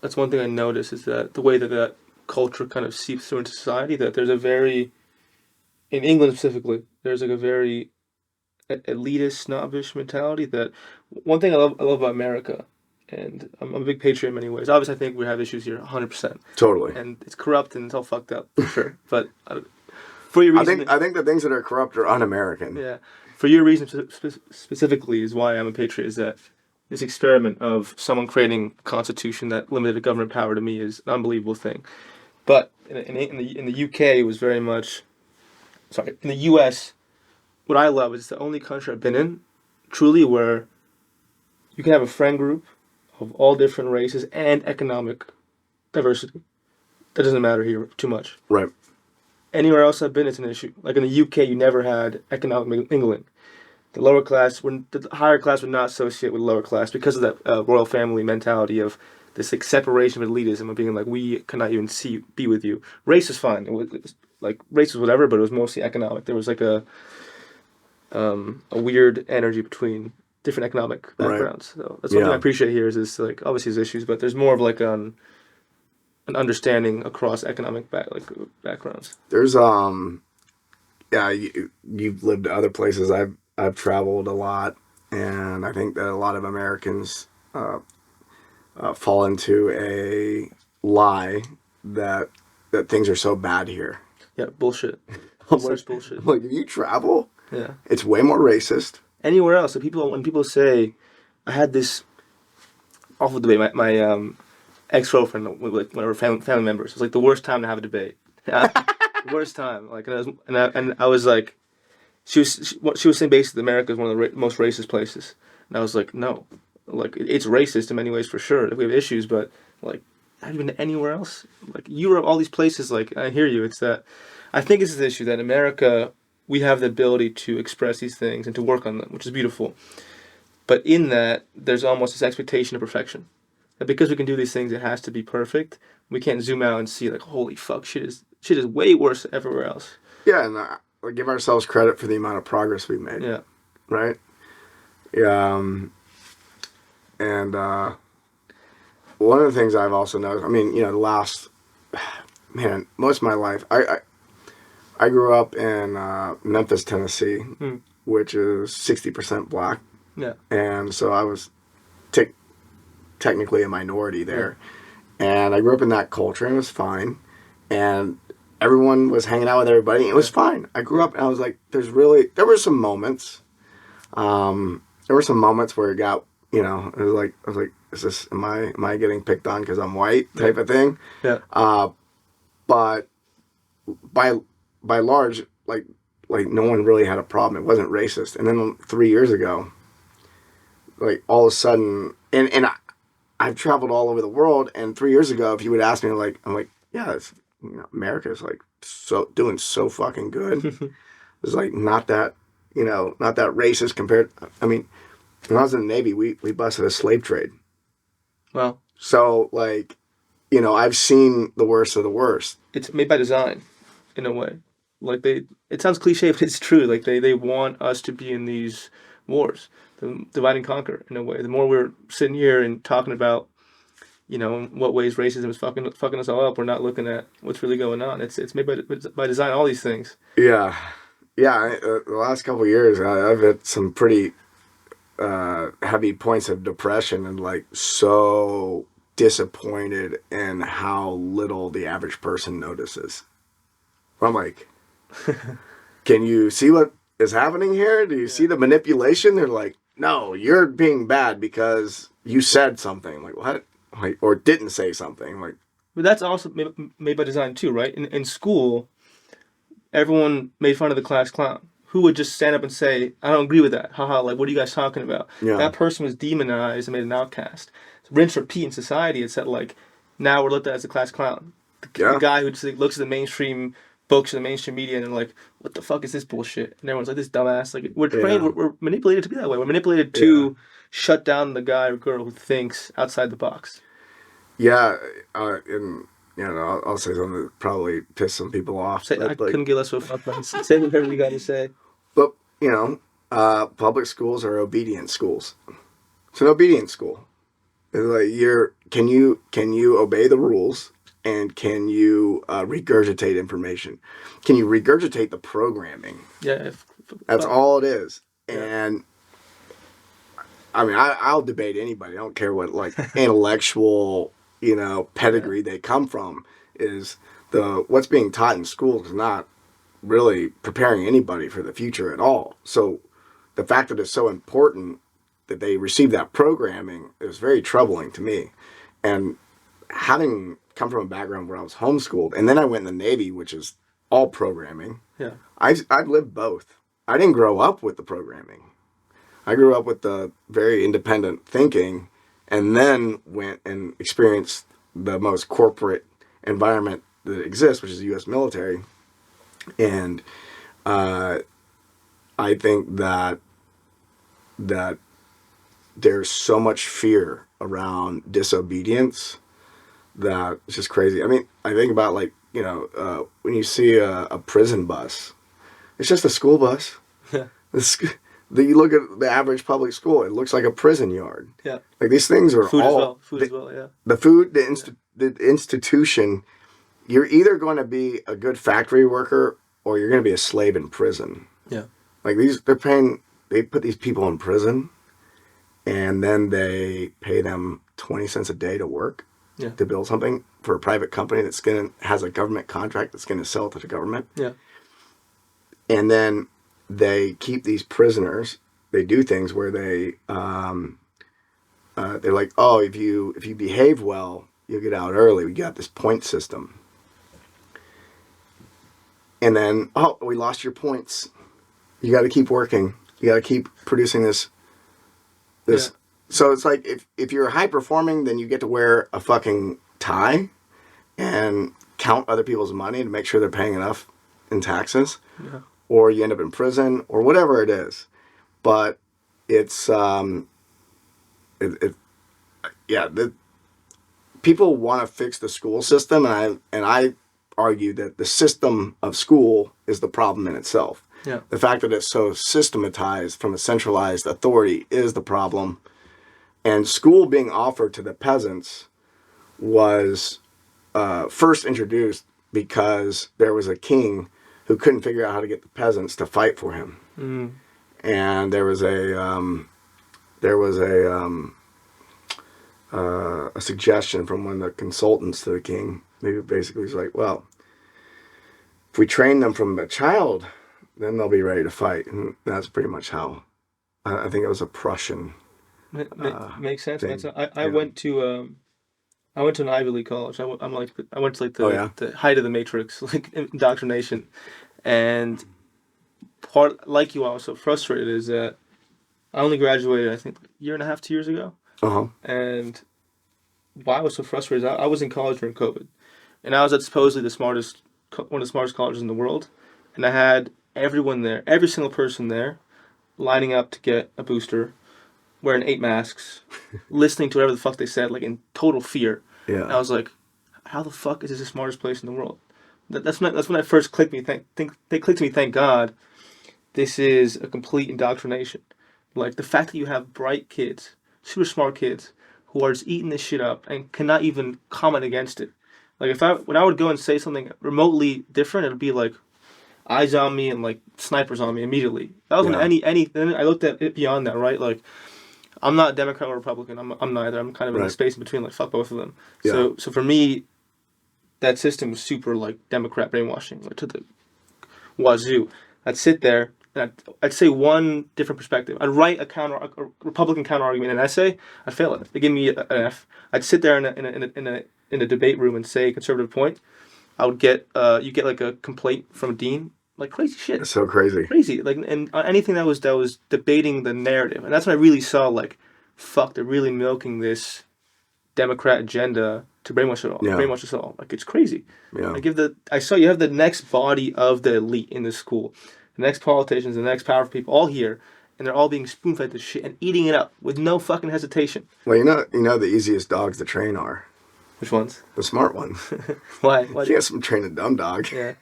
that's one thing I noticed is that the way that culture kind of seeps through into society, that there's in England specifically, there's like a very elitist, snobbish mentality. That one thing I love about America, and I'm a big patriot in many ways. Obviously, I think we have issues here, 100%. Totally. And it's corrupt and it's all fucked up, for sure. But for your reason, I think the things that are corrupt are un-American. Yeah. For your reason specifically is why I'm a patriot. Is that this experiment of someone creating a constitution that limited government power to me is an unbelievable thing. But in the UK, it was very much. Sorry, in the U.S., what I love is it's the only country I've been in, truly, where you can have a friend group of all different races and economic diversity. That doesn't matter here too much. Right. Anywhere else I've been, it's an issue. Like in the UK, you never had economic mingling. The higher class would not associate with the lower class because of that royal family mentality of this like separation of elitism, of being like, we cannot even be with you. Race is fine. It was like race was whatever, but it was mostly economic. There was like a weird energy between different economic backgrounds. Right. So that's one thing I appreciate here is like obviously there's issues, but there's more of like an understanding across economic backgrounds. There's you've lived other places. I've traveled a lot, and I think that a lot of Americans fall into a lie that things are so bad here. Yeah, bullshit. Such bullshit. Like if you travel, it's way more racist. Anywhere else, so when people say, I had this awful debate. My ex-girlfriend with like one of her family members. It was like the worst time to have a debate. The worst time. Like, and I was like, she was saying basically America is one of the most racist places, and I was like, no, like it's racist in many ways for sure. We have issues, but like, have you been to anywhere else? Like Europe, all these places. Like I hear you. It's that I think it's this issue that in America we have the ability to express these things and to work on them, which is beautiful. But in that, there's almost this expectation of perfection. That because we can do these things, it has to be perfect. We can't zoom out and see like, holy fuck, shit is way worse everywhere else. Yeah, and we give ourselves credit for the amount of progress we've made. Yeah. Right? Yeah. And one of the things I've also noticed, I mean, most of my life, I grew up in Memphis, Tennessee, which is 60% black. Yeah. And so I was technically a minority there. Yeah. And I grew up in that culture, and it was fine. And everyone was hanging out with everybody, and it was fine. I grew up, and I was like, there were some moments. There were some moments where it got, I was like, am I getting picked on because I'm white type of thing? Yeah. But by large, like no one really had a problem. It wasn't racist. And then 3 years ago, like all of a sudden, and I've traveled all over the world. And 3 years ago, if you would ask me, I'm like, yeah, America is like doing so fucking good. It's like not that racist compared. I mean, when I was in the Navy, we busted a slave trade. Wow. So like, you know, I've seen the worst of the worst. It's made by design, in a way. Like it sounds cliche, but it's true. Like they want us to be in these wars, the divide and conquer, in a way. The more we're sitting here and talking about, you know, what ways racism is fucking us all up, we're not looking at what's really going on. It's made by design. All these things. Yeah. Yeah. The last couple of years, I've hit some pretty heavy points of depression and like so disappointed in how little the average person notices. I'm like, can you see what is happening here? Do you see the manipulation? They're like, no, you're being bad because you said something. Like, what? Like, or didn't say something. Like, But that's also made by design too, right? In school, everyone made fun of the class clown, who would just stand up and say, "I don't agree with that. Haha, like what are you guys talking about?" yeah, That person was demonized and made an outcast. So rinse repeat in society. It said like, now we're looked at as a class clown. The guy who just like, looks at the mainstream books and the mainstream media and they're like, "What the fuck is this bullshit?" And everyone's like, "This dumbass." Like we're trained, we're manipulated to be that way. We're manipulated to shut down the guy or girl who thinks outside the box. Yeah, and you know, I'll say something that probably piss some people off. I couldn't give less of a fuck, man. Say whatever you got to say. But you know, public schools are obedient schools. It's an obedient school. It's like can you obey the rules and can you regurgitate information? Can you regurgitate the programming? Yeah, That's all it is. Yeah. And I mean, I'll debate anybody. I don't care what like intellectual, you know, pedigree they come from. Is what's being taught in schools is not really preparing anybody for the future at all. So the fact that it's so important that they receive that programming is very troubling to me. And having come from a background where I was homeschooled, and then I went in the Navy, which is all programming. Yeah, I've lived both. I didn't grow up with the programming. I grew up with the very independent thinking, and then went and experienced the most corporate environment that exists, which is the U.S. military. And I think that there's so much fear around disobedience that it's just crazy. I mean, I think about like, you know, when you see a prison bus, it's just a school bus. yeah, You look at the average public school, it looks like a prison yard. yeah. Like these things are Food all... as well, yeah. The food, the institution, you're either going to be a good factory worker or you're going to be a slave in prison. Yeah. Like they put these people in prison and then they pay them 20 cents a day to work to build something for a private company has a government contract that's going to sell it to the government. Yeah. And then they keep these prisoners. They do things where they're like, oh, if you behave well, you'll get out early. We got this point system. And then, oh, we lost your points. You got to keep working. You got to keep producing this. Yeah. So it's like if you're high performing, then you get to wear a fucking tie and count other people's money to make sure they're paying enough in taxes. Yeah. Or you end up in prison or whatever it is. But it's people want to fix the school system, and I argue that the system of school is the problem in itself. Yeah. The fact that it's so systematized from a centralized authority is the problem. And school being offered to the peasants was first introduced because there was a king who couldn't figure out how to get the peasants to fight for him. Mm. And there was a suggestion from one of the consultants to the king. Maybe basically he's like, well, if we train them from a child, then they'll be ready to fight. And that's pretty much how, I think it was a Prussian makes sense. thing. I went to an Ivy League college. I went to like the height of the Matrix, like indoctrination, and part like you, I was so frustrated is that I only graduated I think a year and a half, 2 years ago. And why I was so frustrated is I was in college during COVID, and I was at supposedly one of the smartest colleges in the world, and I had everyone there, every single person there, lining up to get a booster, wearing 8 masks, listening to whatever the fuck they said, like in total fear. Yeah. And I was like, how the fuck is this the smartest place in the world? That's when it first clicked me. They clicked to me. Thank God, this is a complete indoctrination. Like the fact that you have bright kids, super smart kids, who are just eating this shit up and cannot even comment against it. Like when I would go and say something remotely different, it'd be like eyes on me and like snipers on me immediately. That wasn't any. Then I looked at it beyond that, right? Like I'm not Democrat or Republican. I'm neither. I'm kind of in the space in between. Like fuck both of them. Yeah. So for me, that system was super like Democrat brainwashing, like to the wazoo. I'd sit there and I'd say one different perspective. I'd write a Republican counter argument in an essay. I'd fail it. They give me an F. I'd sit there in a debate room and say a conservative point. I would get you get like a complaint from a dean, like crazy shit. That's so crazy. Like and anything that was debating the narrative, and that's when I really saw like, fuck, they're really milking this Democrat agenda to brainwash it all. Yeah. Brainwash us all. Like it's crazy. Yeah. I saw you have the next body of the elite in this school, the next politicians, the next powerful people, all here, and they're all being spoon-fed this shit and eating it up with no fucking hesitation. Well, you know the easiest dogs to train are. Which ones? The smart ones. Why? You can't train a dumb dog. Yeah.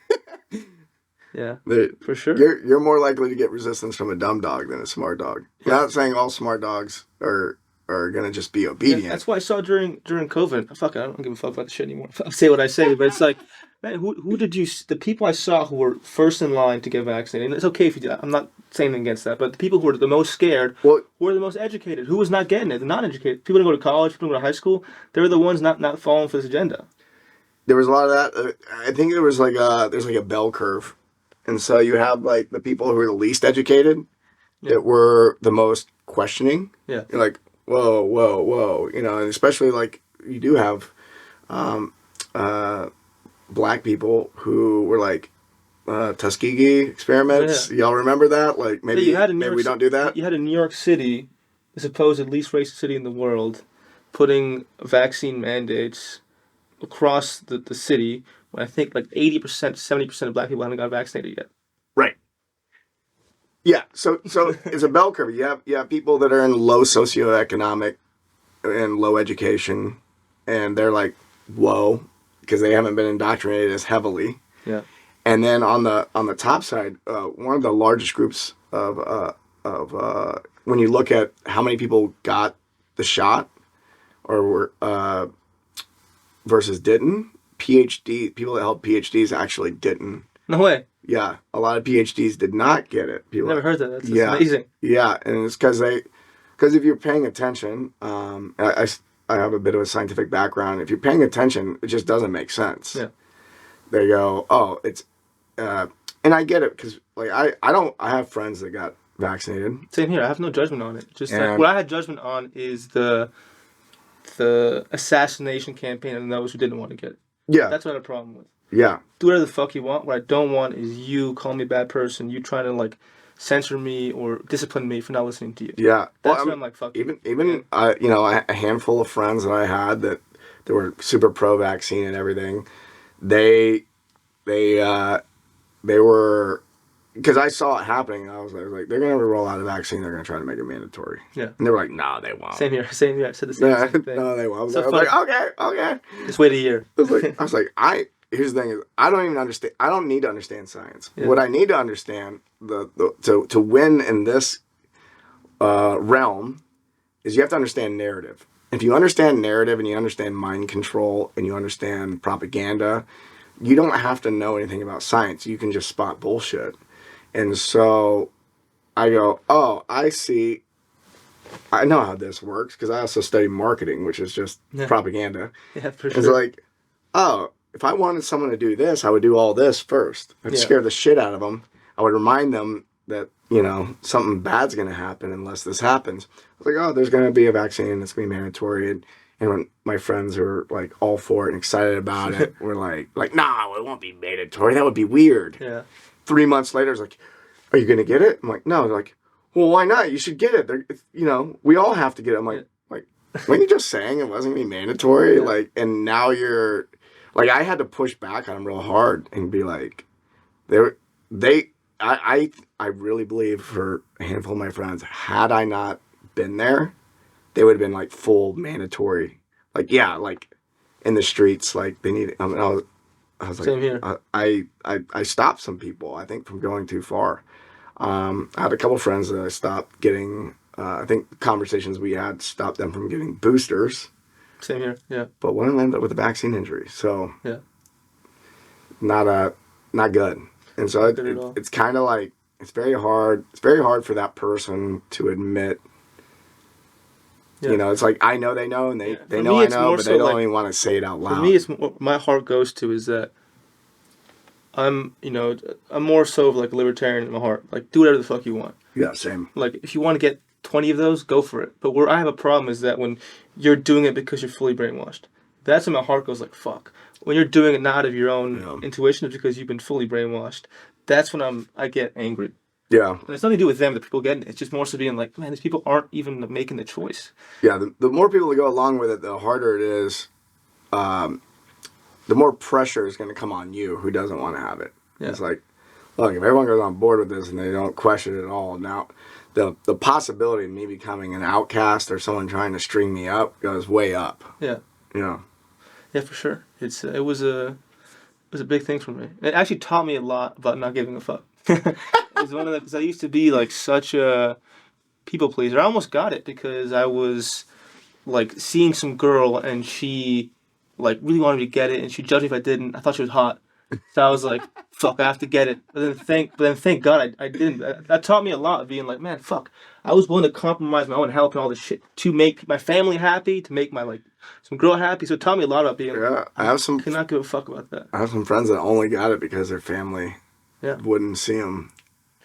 Yeah. For sure. You're more likely to get resistance from a dumb dog than a smart dog. Yeah. I'm not saying all smart dogs are gonna just be obedient. Yeah, that's why I saw during COVID. Fuck it, I don't give a fuck about the shit anymore. I'll say what I say, but it's like, man, who did you? The people I saw who were first in line to get vaccinated. And it's okay if you do that. I'm not saying against that, but the people who were the most scared, who were the most educated, who was not getting it, the non-educated. People didn't go to college, people didn't go to high school. They were the ones not falling for this agenda. There was a lot of that. I think there was there's like a bell curve, and so you have like the people who were the least educated, that were the most questioning. Yeah, you're like, whoa, and especially like you do have black people who were like Tuskegee experiments. Yeah. Y'all remember that? Like maybe we don't do that. You had in New York City, the supposed least racist city in the world, putting vaccine mandates across the city when I think like 80%, 70% of black people haven't got vaccinated yet. Right. Yeah, so it's a bell curve. You have people that are in low socioeconomic and low education, and they're like, whoa, because they haven't been indoctrinated as heavily. Yeah. And then on the top side, one of the largest groups of when you look at how many people got the shot or were versus didn't, people that held PhDs actually didn't. No way. Yeah, a lot of PhDs did not get it. People never heard that. That's amazing. Yeah, and it's because if you're paying attention, I have a bit of a scientific background. If you're paying attention, it just doesn't make sense. Yeah. They go, oh, it's, and I get it because like I have friends that got vaccinated. Same here. I have no judgment on it. Just like, what I had judgment on is the assassination campaign of those who didn't want to get it. Yeah, that's what I had a problem with. Yeah. Do whatever the fuck you want. What I don't want is you calling me a bad person, you trying to like censor me or discipline me for not listening to you. Yeah. That's what I'm like, fuck even a handful of friends that I had that were super pro vaccine and everything, they were, because I saw it happening. I was like, they're gonna roll out a vaccine. They're gonna try to make it mandatory. Yeah. And they were like, no, they won't. Same here. I said the same thing. No, they won't. I was like, okay. Just wait a year. Here's the thing: I don't even understand. I don't need to understand science. Yeah. What I need to understand to win in this realm is you have to understand narrative. If you understand narrative and you understand mind control and you understand propaganda, you don't have to know anything about science. You can just spot bullshit. And so I go, oh, I see. I know how this works because I also study marketing, which is just propaganda. Yeah, for sure. It's like, oh, if I wanted someone to do this, I would do all this first. I'd scare the shit out of them. I would remind them that, something bad's going to happen unless this happens. I was like, oh, there's going to be a vaccine that's going to be mandatory. And when my friends were like all for it and excited about it, we're like, no, it won't be mandatory. That would be weird. Yeah. 3 months later, it's like, are you going to get it? I'm like, no. They're like, well, why not? You should get it. We all have to get it. I'm like, weren't you just saying it wasn't going to be mandatory? Yeah. And now you're... I had to push back on them real hard and be like, I really believe for a handful of my friends, had I not been there, they would have been full mandatory. And in the streets. Like they need. I mean, I was like, Same here. I stopped some people, I think, from going too far. I had a couple friends that I stopped getting. I think conversations we had stopped them from getting boosters. Same here. Yeah. But one of them ended up with a vaccine injury. So Yeah. Not good. And so it's kind of like it's very hard. It's very hard for that person to admit. Yeah. You know, it's like I know they know, and they know I know, but they don't even want to say it out loud. For me, it's what my heart goes to is that I'm more so of like a libertarian in my heart. Like, do whatever the fuck you want. Yeah, same. Like, if you want to get 20 of those, go for it. But where I have a problem is that when you're doing it because you're fully brainwashed, that's when my heart goes like, fuck. When you're doing it not out of your own intuition, it's because you've been fully brainwashed. That's when I get angry. Yeah. And it's nothing to do with them, the people getting it. It's just more so being like, man, these people aren't even making the choice. Yeah, the more people that go along with it, the harder it is. The more pressure is going to come on you who doesn't want to have it. Yeah. It's like, look, if everyone goes on board with this and they don't question it at all, now the possibility of me becoming an outcast or someone trying to string me up goes way up. Yeah. Yeah. Yeah, for sure. It was a big thing for me. It actually taught me a lot about not giving a fuck. It was one of the, because I used to be like such a people pleaser. I almost got it because I was like seeing some girl and she like really wanted me to get it and she judged me if I didn't. I thought she was hot. So I was like, fuck, I have to get it. But then thank God I didn't. That taught me a lot, being like, man, fuck. I was willing to compromise my own health and all this shit to make my family happy, to make my like some girl happy. So it taught me a lot about being like, I cannot give a fuck about that. I have some friends that only got it because their family wouldn't see them.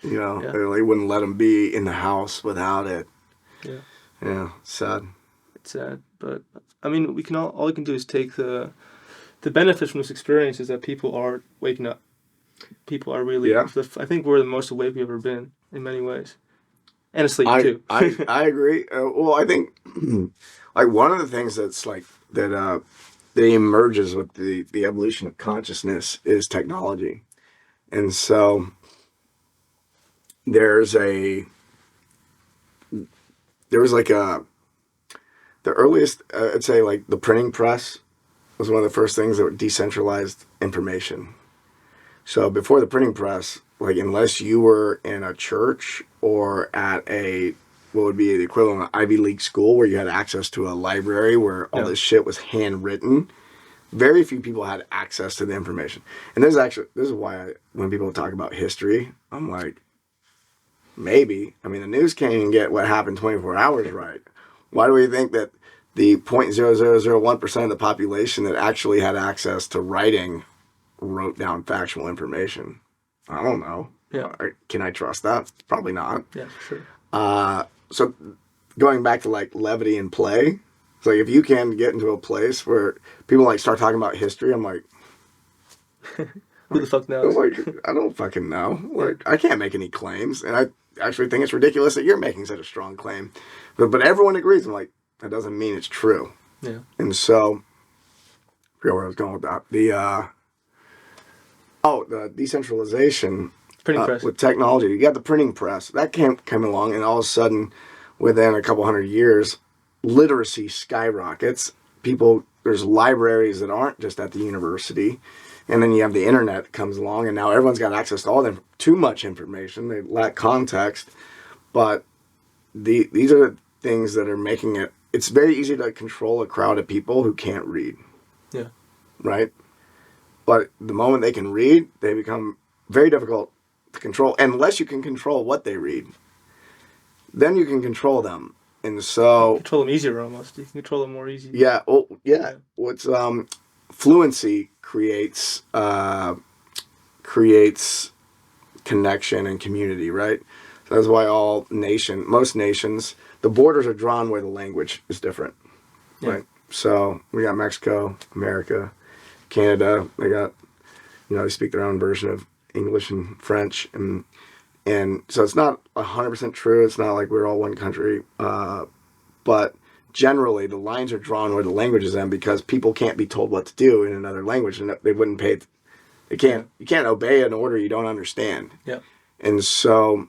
You know, they wouldn't let them be in the house without it. Yeah. Yeah, sad. It's sad, but I mean, all we can do is take the benefits from this experience is that people are waking up. People are really. Yeah. I think we're the most awake we've ever been in many ways, and asleep too. I agree. Well, I think like one of the things that's like that emerges with the evolution of consciousness is technology, and so there was like the earliest I'd say like the printing press was one of the first things that decentralized information. So before the printing press, like unless you were in a church or at what would be the equivalent of Ivy League school where you had access to a library where all this shit was handwritten, very few people had access to the information. And this is why when people talk about history, I'm like, maybe. I mean, the news can't even get what happened 24 hours right. Why do we think that the 0.0001% of the population that actually had access to writing wrote down factual information? I don't know. Yeah. Can I trust that? Probably not. Yeah, for sure. So going back to like levity and play, it's like if you can get into a place where people like start talking about history, I'm like, who the fuck knows? Like, I don't fucking know. Like, I can't make any claims, and I actually think it's ridiculous that you're making such a strong claim. But everyone agrees. I'm like, that doesn't mean it's true. Yeah. And so, I forget where I was going with that. The decentralization printing press with technology. You got the printing press that came along, and all of a sudden, within a couple hundred years, literacy skyrockets. There's libraries that aren't just at the university. And then you have the internet that comes along, and now everyone's got access to all them. Too much information. They lack context. But these are the things that are making it. It's very easy to control a crowd of people who can't read. Yeah. Right? But the moment they can read, they become very difficult to control. Unless you can control what they read. Then you can control them. And so... You can control them easier almost. You can control them more easy. Yeah. Well, yeah. What's... Fluency creates connection and community, right? So that's why most nations, the borders are drawn where the language is different, right? So we got Mexico, America, Canada. They got, they speak their own version of English and French, and so it's not 100% true. It's not like we're all one country, but generally the lines are drawn where the language is in because people can't be told what to do in another language, and they wouldn't pay. You can't obey an order you don't understand. Yeah. And so,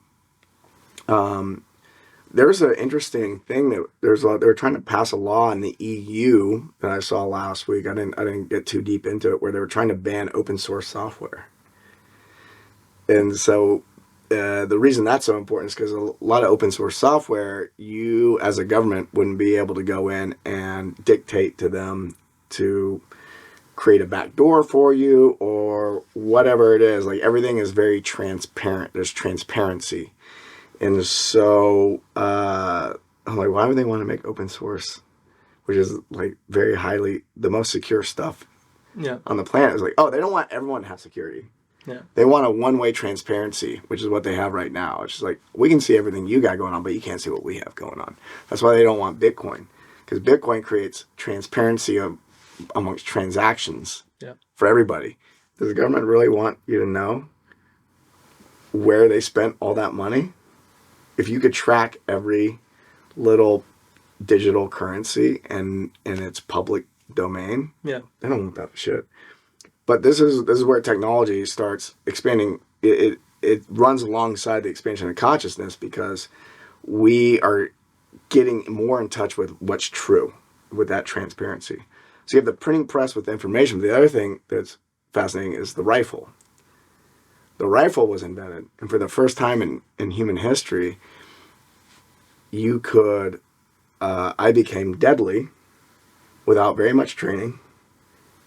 there's an interesting thing that they were trying to pass a law in the EU that I saw last week. I didn't get too deep into it, where they were trying to ban open source software. And so the reason that's so important is because a lot of open source software, you as a government wouldn't be able to go in and dictate to them to create a back door for you or whatever it is. Like, everything is very transparent. There's transparency. And so I'm like, why would they want to make open source, which is like very highly the most secure stuff on the planet? Is like, oh, they don't want everyone to have security. Yeah. They want a one-way transparency, which is what they have right now. It's just like, we can see everything you got going on, but you can't see what we have going on. That's why they don't want Bitcoin, because Bitcoin creates transparency amongst transactions for everybody. Does the government really want you to know where they spent all that money? If you could track every little digital currency and its public domain, they don't want that shit. But this is where technology starts expanding. It runs alongside the expansion of consciousness, because we are getting more in touch with what's true with that transparency. So you have the printing press with information. The other thing that's fascinating is the rifle. The rifle was invented, and for the first time in human history, you could, I became deadly without very much training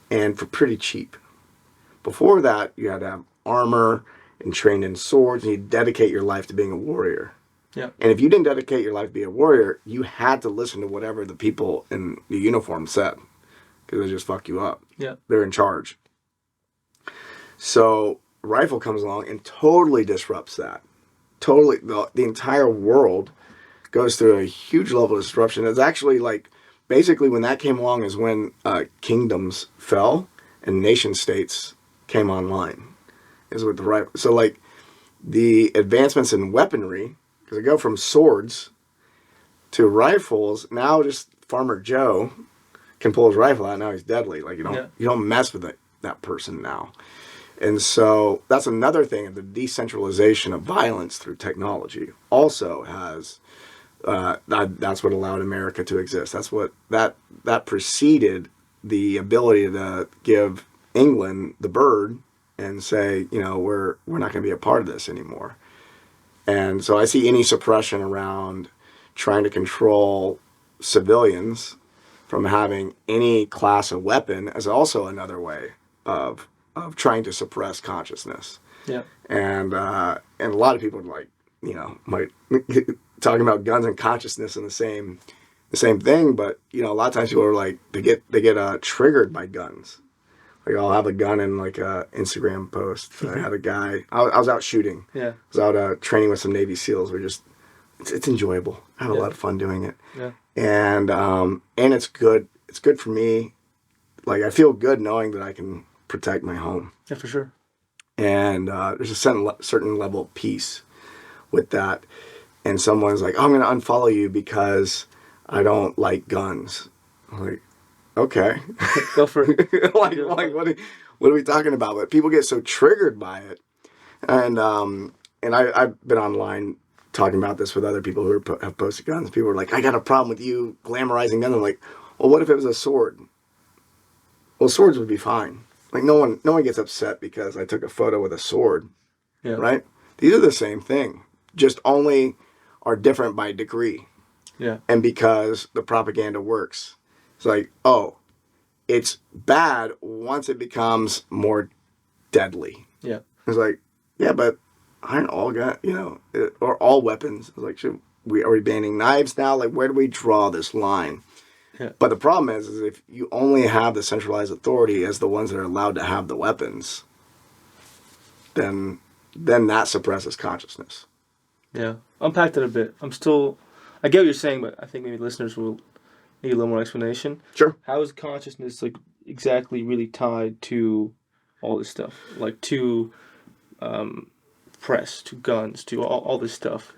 and for pretty cheap. Before that, you had to have armor and trained in swords, and you dedicate your life to being a warrior. Yeah. And if you didn't dedicate your life to be a warrior, you had to listen to whatever the people in the uniform said, because they just fuck you up. Yeah. They're in charge. So rifle comes along and totally disrupts that. Totally, the entire world goes through a huge level of disruption. It's actually like, basically when that came along is when kingdoms fell and nation states came online. Is with the rifle. So like the advancements in weaponry, because they go from swords to rifles. Now just Farmer Joe can pull his rifle out. Now he's deadly. Like, you don't mess with that person now. And so that's another thing. The decentralization of violence through technology also has, that's what allowed America to exist. That's what, that preceded the ability to give England the bird and say, we're not going to be a part of this anymore. And so I see any suppression around trying to control civilians from having any class of weapon as also another way of trying to suppress consciousness. Yeah. And a lot of people might talking about guns and consciousness in the same thing, but a lot of times people are like, they get triggered by guns. Like, I'll have a gun in like a Instagram post. I had a guy, I was out shooting. Yeah. I was out training with some Navy SEALs. It's enjoyable. I have a lot of fun doing it. Yeah. And it's good. It's good for me. Like, I feel good knowing that I can protect my home. Yeah, for sure. And there's a certain level of peace with that. And someone's like, oh, I'm going to unfollow you because I don't like guns. I'm like, okay. Go for it. What are we talking about? But people get so triggered by it. And I've been online talking about this with other people who have posted guns. People are like, I got a problem with you glamorizing guns. I'm like, well, what if it was a sword? Well, swords would be fine. Like, no one gets upset because I took a photo with a sword. Yeah. Right? These are the same thing. Just only are different by degree. Yeah. And because the propaganda works. It's like, oh, it's bad once it becomes more deadly. Yeah. It's like, yeah, but aren't all or all weapons? It's like, are we banning knives now? Like, where do we draw this line? Yeah. But the problem is if you only have the centralized authority as the ones that are allowed to have the weapons, then that suppresses consciousness. Yeah. Unpack that a bit. I get what you're saying, but I think maybe listeners will need a little more explanation. Sure. How is consciousness like exactly really tied to all this stuff? Like to press, to guns, to all this stuff?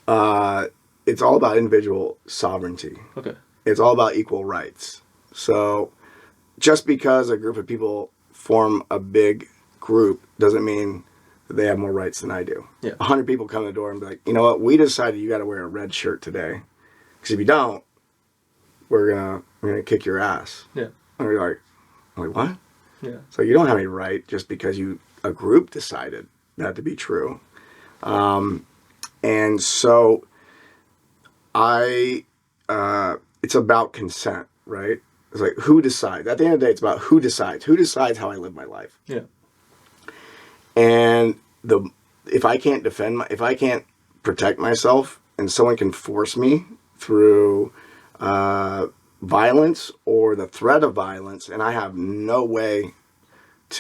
It's all about individual sovereignty. Okay. It's all about equal rights. So just because a group of people form a big group doesn't mean that they have more rights than I do. Yeah. 100 people come to the door and be like, you know what? We decided you got to wear a red shirt today. Because if you don't, we're gonna kick your ass. Yeah. And I'm like, what? Yeah. So you don't have any right just because a group decided that to be true. And so it's about consent, right? It's like, who decides? At the end of the day, it's about who decides. Who decides how I live my life? Yeah. And if I can't if I can't protect myself, and someone can force me through violence or the threat of violence, and I have no way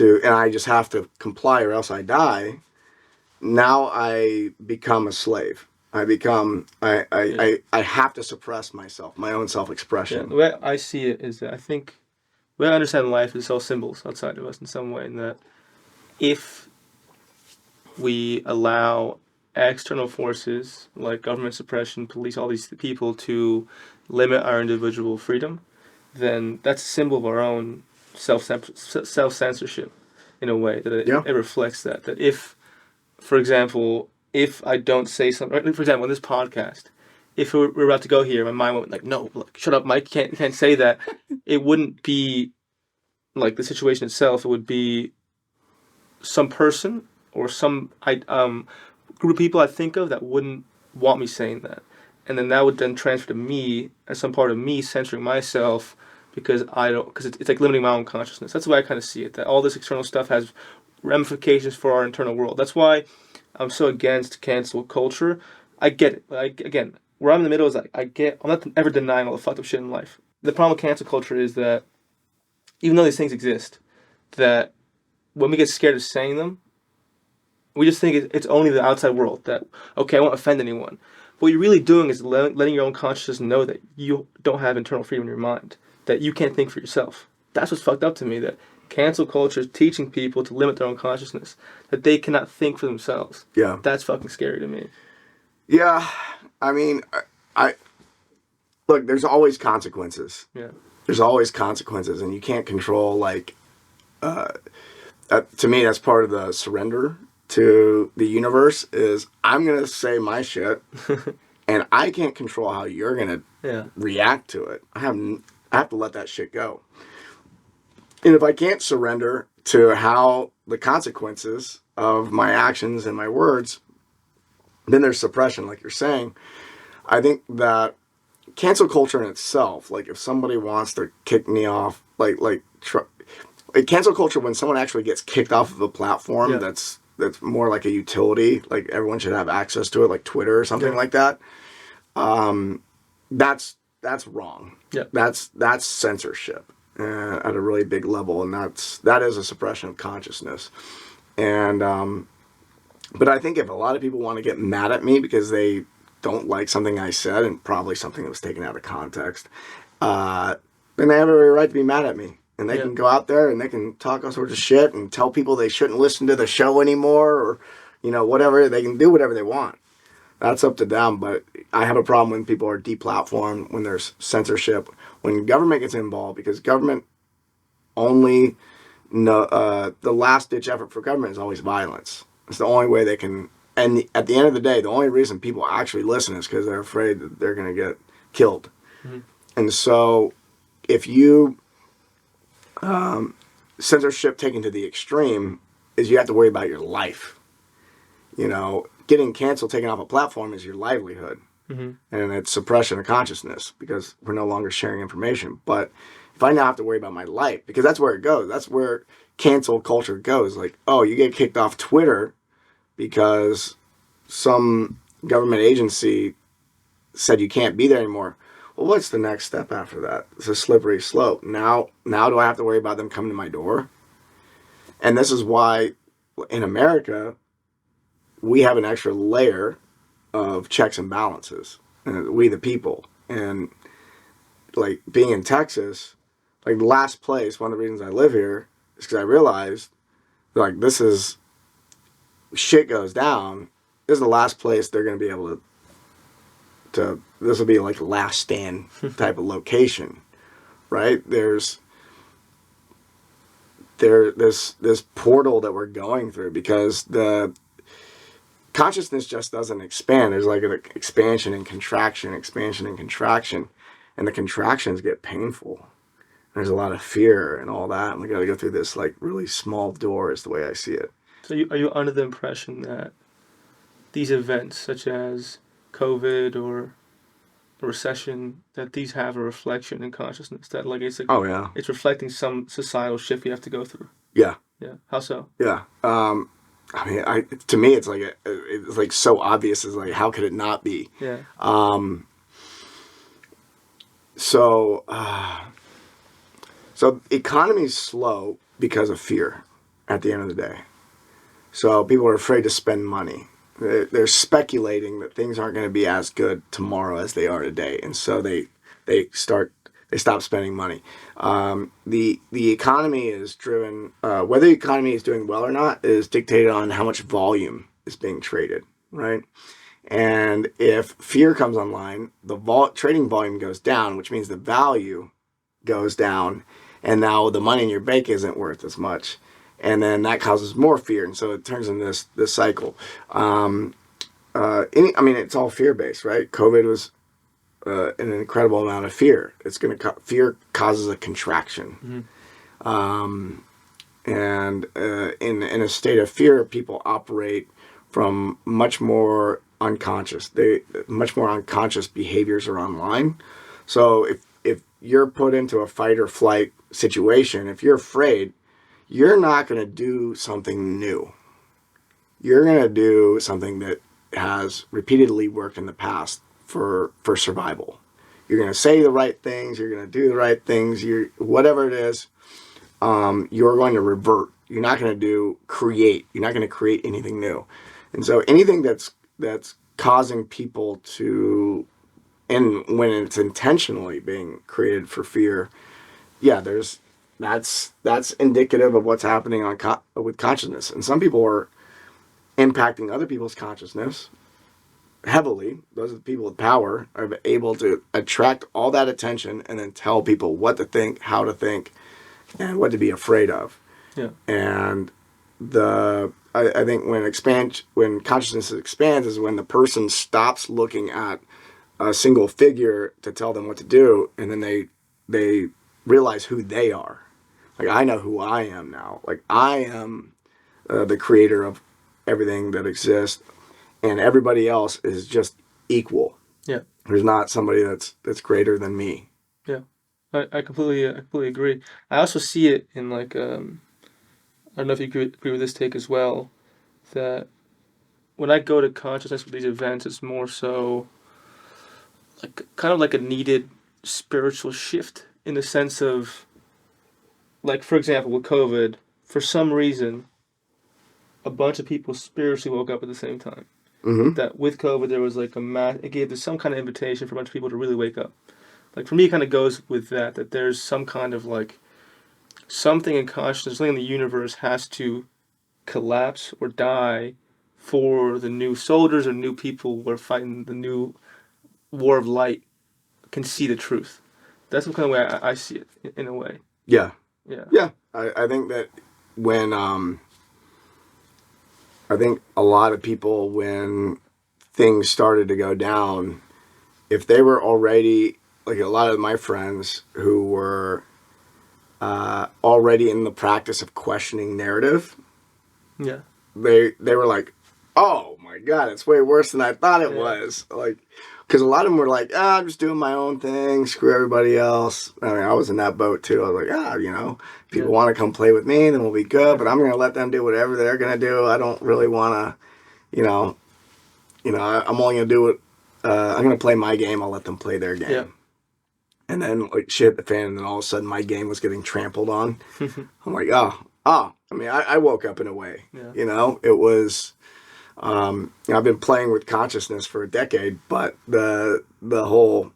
and I just have to comply or else I die, now I become a slave. I have to suppress myself, my own self-expression. Yeah. The way I see it is that I think the way I understand life is all symbols outside of us in some way, in that if we allow external forces like government suppression, police, all these people to limit our individual freedom, then that's a symbol of our own self-censorship in a way, that it reflects that if, for example, if I don't say something, for example, in this podcast, if we're about to go here, my mind went like, no, look, shut up, Mike, you can't say that. It wouldn't be like the situation itself. It would be some person or some group of people I think of that wouldn't want me saying that. And then that would then transfer to me as some part of me censoring myself because it's like limiting my own consciousness. That's the way I kind of see it, that all this external stuff has ramifications for our internal world. That's why I'm so against cancel culture. I get it. Again, where I'm in the middle is I'm not ever denying all the fucked up shit in life. The problem with cancel culture is that even though these things exist, that when we get scared of saying them, we just think it's only the outside world, that, okay, I won't offend anyone. What you're really doing is letting your own consciousness know that you don't have internal freedom in your mind, that you can't think for yourself. That's what's fucked up to me, that cancel culture is teaching people to limit their own consciousness, that they cannot think for themselves. Yeah. That's fucking scary to me. Yeah. I mean, look, there's always consequences. Yeah. There's always consequences, and you can't control, to me, that's part of the surrender to the universe, is I'm going to say my shit, and I can't control how you're going to react to it. I have to let that shit go. And if I can't surrender to how the consequences of my actions and my words, then there's suppression, like you're saying. I think that cancel culture in itself, like if somebody wants to kick me off, cancel culture, when someone actually gets kicked off of a platform that's more like a utility, like everyone should have access to it, like Twitter or something like that. That's wrong. Yeah. That's censorship at a really big level, and that is a suppression of consciousness. And but I think if a lot of people want to get mad at me because they don't like something I said, and probably something that was taken out of context, then they have every right to be mad at me. And they can go out there and they can talk all sorts of shit and tell people they shouldn't listen to the show anymore, or, whatever. They can do whatever they want. That's up to them. But I have a problem when people are deplatformed, when there's censorship, when government gets involved, because government only, the last ditch effort for government is always violence. It's the only way they can. And at the end of the day, the only reason people actually listen is because they're afraid that they're going to get killed. Mm-hmm. And so if you... censorship taken to the extreme is you have to worry about your life. Getting canceled, taken off a platform is your livelihood. Mm-hmm. And it's suppression of consciousness because we're no longer sharing information. But if I now have to worry about my life, because that's where it goes. That's where cancel culture goes. Like, oh, you get kicked off Twitter because some government agency said you can't be there anymore. Well, what's the next step after that? It's a slippery slope. Now do I have to worry about them coming to my door? And this is why in America, we have an extra layer of checks and balances. We the people. And like being in Texas, like last place, one of the reasons I live here is because I realized like this is, shit goes down, this is the last place they're going to be able to this will be like a last stand type of location, right? There's this portal that we're going through, because the consciousness just doesn't expand. There's like an expansion and contraction, and the contractions get painful. There's a lot of fear and all that, and we got to go through this like really small door, is the way I see it. So are you under the impression that these events, such as COVID or a recession, that these have a reflection in consciousness? That like Oh yeah, it's reflecting some societal shift we have to go through. yeah, Yeah. How so? yeah. I mean, to me, it's like so obvious. It's like, how could it not be? Yeah. So economy's slow because of fear. At the end of the day, so people are afraid to spend money. They're speculating that things aren't going to be as good tomorrow as they are today, and so they stop spending money. The economy is driven. Whether the economy is doing well or not is dictated on how much volume is being traded, right? And if fear comes online, the trading volume goes down, which means the value goes down, and now the money in your bank isn't worth as much. And then that causes more fear, and so it turns into this cycle. I mean, it's all fear-based, right? COVID was an incredible amount of fear. Fear causes a contraction, and in a state of fear, people operate from much more unconscious. Much more unconscious behaviors are online. So if you're put into a fight or flight situation, if you're afraid, you're not going to do something new. You're going to do something that has repeatedly worked in the past for survival. You're going to say the right things. You're going to do the right things. Whatever it is, you're going to revert. You're not going to create. You're not going to create anything new. And so anything that's causing people to, and when it's intentionally being created for fear, yeah, that's indicative of what's happening with consciousness. And some people are impacting other people's consciousness heavily. Those are the people with power, are able to attract all that attention and then tell people what to think, how to think, and what to be afraid of. Yeah. And I think when consciousness expands is when the person stops looking at a single figure to tell them what to do, and then they realize who they are. Like, I know who I am now. Like, I am the creator of everything that exists, and everybody else is just equal. Yeah. There's not somebody that's greater than me. Yeah. I completely agree. I also see it in like I don't know if you agree with this take as well, that when I go to consciousness with these events, it's more so like kind of like a needed spiritual shift, in the sense of, like, for example, with COVID, for some reason, a bunch of people spiritually woke up at the same time. Mm-hmm. That with COVID, there was like it gave some kind of invitation for a bunch of people to really wake up. Like, for me, it kind of goes with that there's some kind of like something in consciousness, something in the universe has to collapse or die for the new soldiers or new people who are fighting the new war of light can see the truth. That's the kind of way I see it, in a way. Yeah. Yeah. Yeah. I think that when I think a lot of people, when things started to go down, if they were already, like a lot of my friends who were already in the practice of questioning narrative, yeah, they were like, oh my God, it's way worse than I thought it was. Like, because a lot of them were like, I'm just doing my own thing, screw everybody else. I mean, I was in that boat too. I was like, if people want to come play with me, then we'll be good, but I'm going to let them do whatever they're going to do. I don't really want to, I'm only going to do what, I'm going to play my game. I'll let them play their game. Yeah. And then like shit hit the fan, and then all of a sudden my game was getting trampled on. I'm like, I mean, I woke up in a way, it was, I've been playing with consciousness for a decade, but the whole,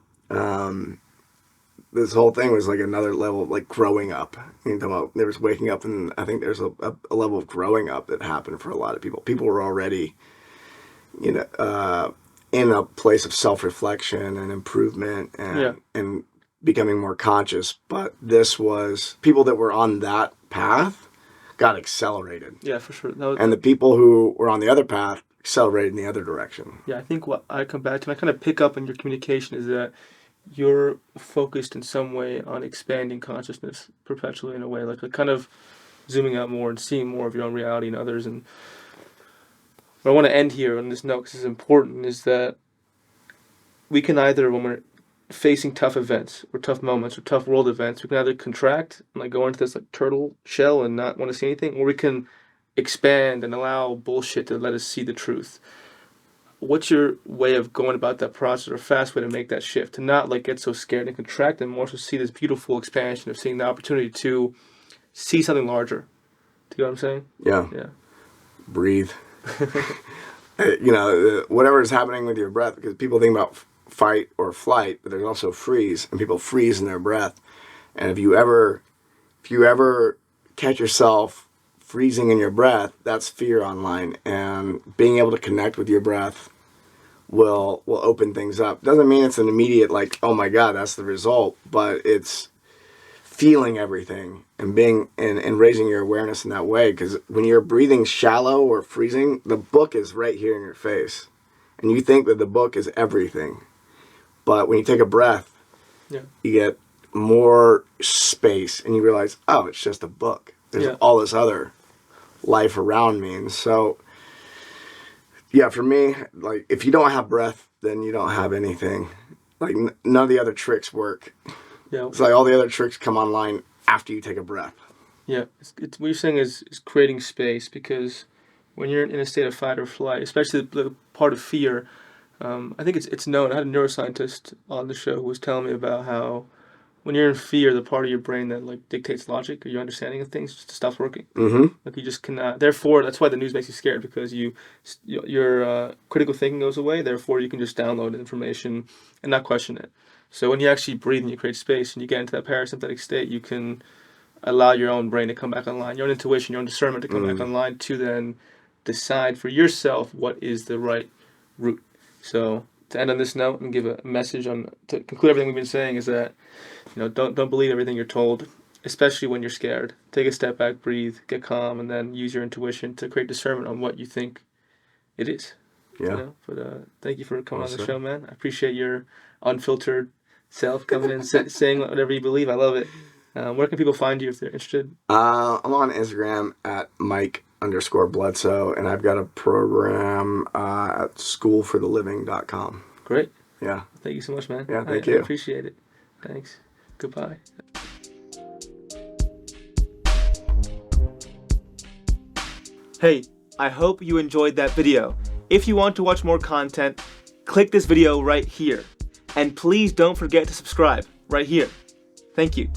this whole thing was like another level of like growing up. There was waking up, and I think there's a level of growing up that happened for a lot of people. People were already, in a place of self-reflection and improvement and becoming more conscious. But this was people that were on that path got accelerated. Yeah, for sure. And the people who were on the other path accelerated in the other direction. Yeah, I think what I come back to, and I kind of pick up on your communication, is that you're focused in some way on expanding consciousness perpetually in a way, like kind of zooming out more and seeing more of your own reality and others. And what I want to end here on this note, because it's important, is that we can either, when we're facing tough events or tough moments or tough world events, we can either contract and like go into this like turtle shell and not want to see anything, or we can expand and allow bullshit to let us see the truth. What's your way of going about that process, or a fast way to make that shift, to not like get so scared and contract, and more so see this beautiful expansion of seeing the opportunity to see something larger? Do you know what I'm saying? Yeah. Breathe. Whatever is happening with your breath, because people think about fight or flight, but there's also freeze, and people freeze in their breath. And if you ever catch yourself freezing in your breath, that's fear online, and being able to connect with your breath will open things up. Doesn't mean it's an immediate like, oh my God, that's the result, but it's feeling everything and being and raising your awareness in that way. Because when you're breathing shallow or freezing, the book is right here in your face, and you think that the book is everything, but when you take a breath, you get more space, and you realize, oh, it's just a book. There's all this other life around me. And so, for me, like, if you don't have breath, then you don't have anything. Like, none of the other tricks work. It's like all the other tricks come online after you take a breath. It's what you're saying is creating space, because when you're in a state of fight or flight, especially the part of fear, I think it's known. I had a neuroscientist on the show who was telling me about how when you're in fear, the part of your brain that like dictates logic or your understanding of things just stops working. Mm-hmm. Like you just cannot. Therefore, that's why the news makes you scared, because your critical thinking goes away. Therefore, you can just download information and not question it. So when you actually breathe and you create space and you get into that parasympathetic state, you can allow your own brain to come back online, your own intuition, your own discernment to come back online, to then decide for yourself what is the right route. So to end on this note and give a message to conclude everything we've been saying, is that don't believe everything you're told, especially when you're scared. Take a step back, breathe, get calm, and then use your intuition to create discernment on what you think it is. But thank you for coming on the show, man. I appreciate your unfiltered self coming in and saying whatever you believe. I love it. Where can people find you if they're interested? I'm on Instagram at Mike_Bledsoe, and I've got a program at schoolfortheliving.com. Great. Yeah. Thank you so much, man. Yeah, thank you. I appreciate it. Thanks. Goodbye. Hey, I hope you enjoyed that video. If you want to watch more content, click this video right here. And please don't forget to subscribe right here. Thank you.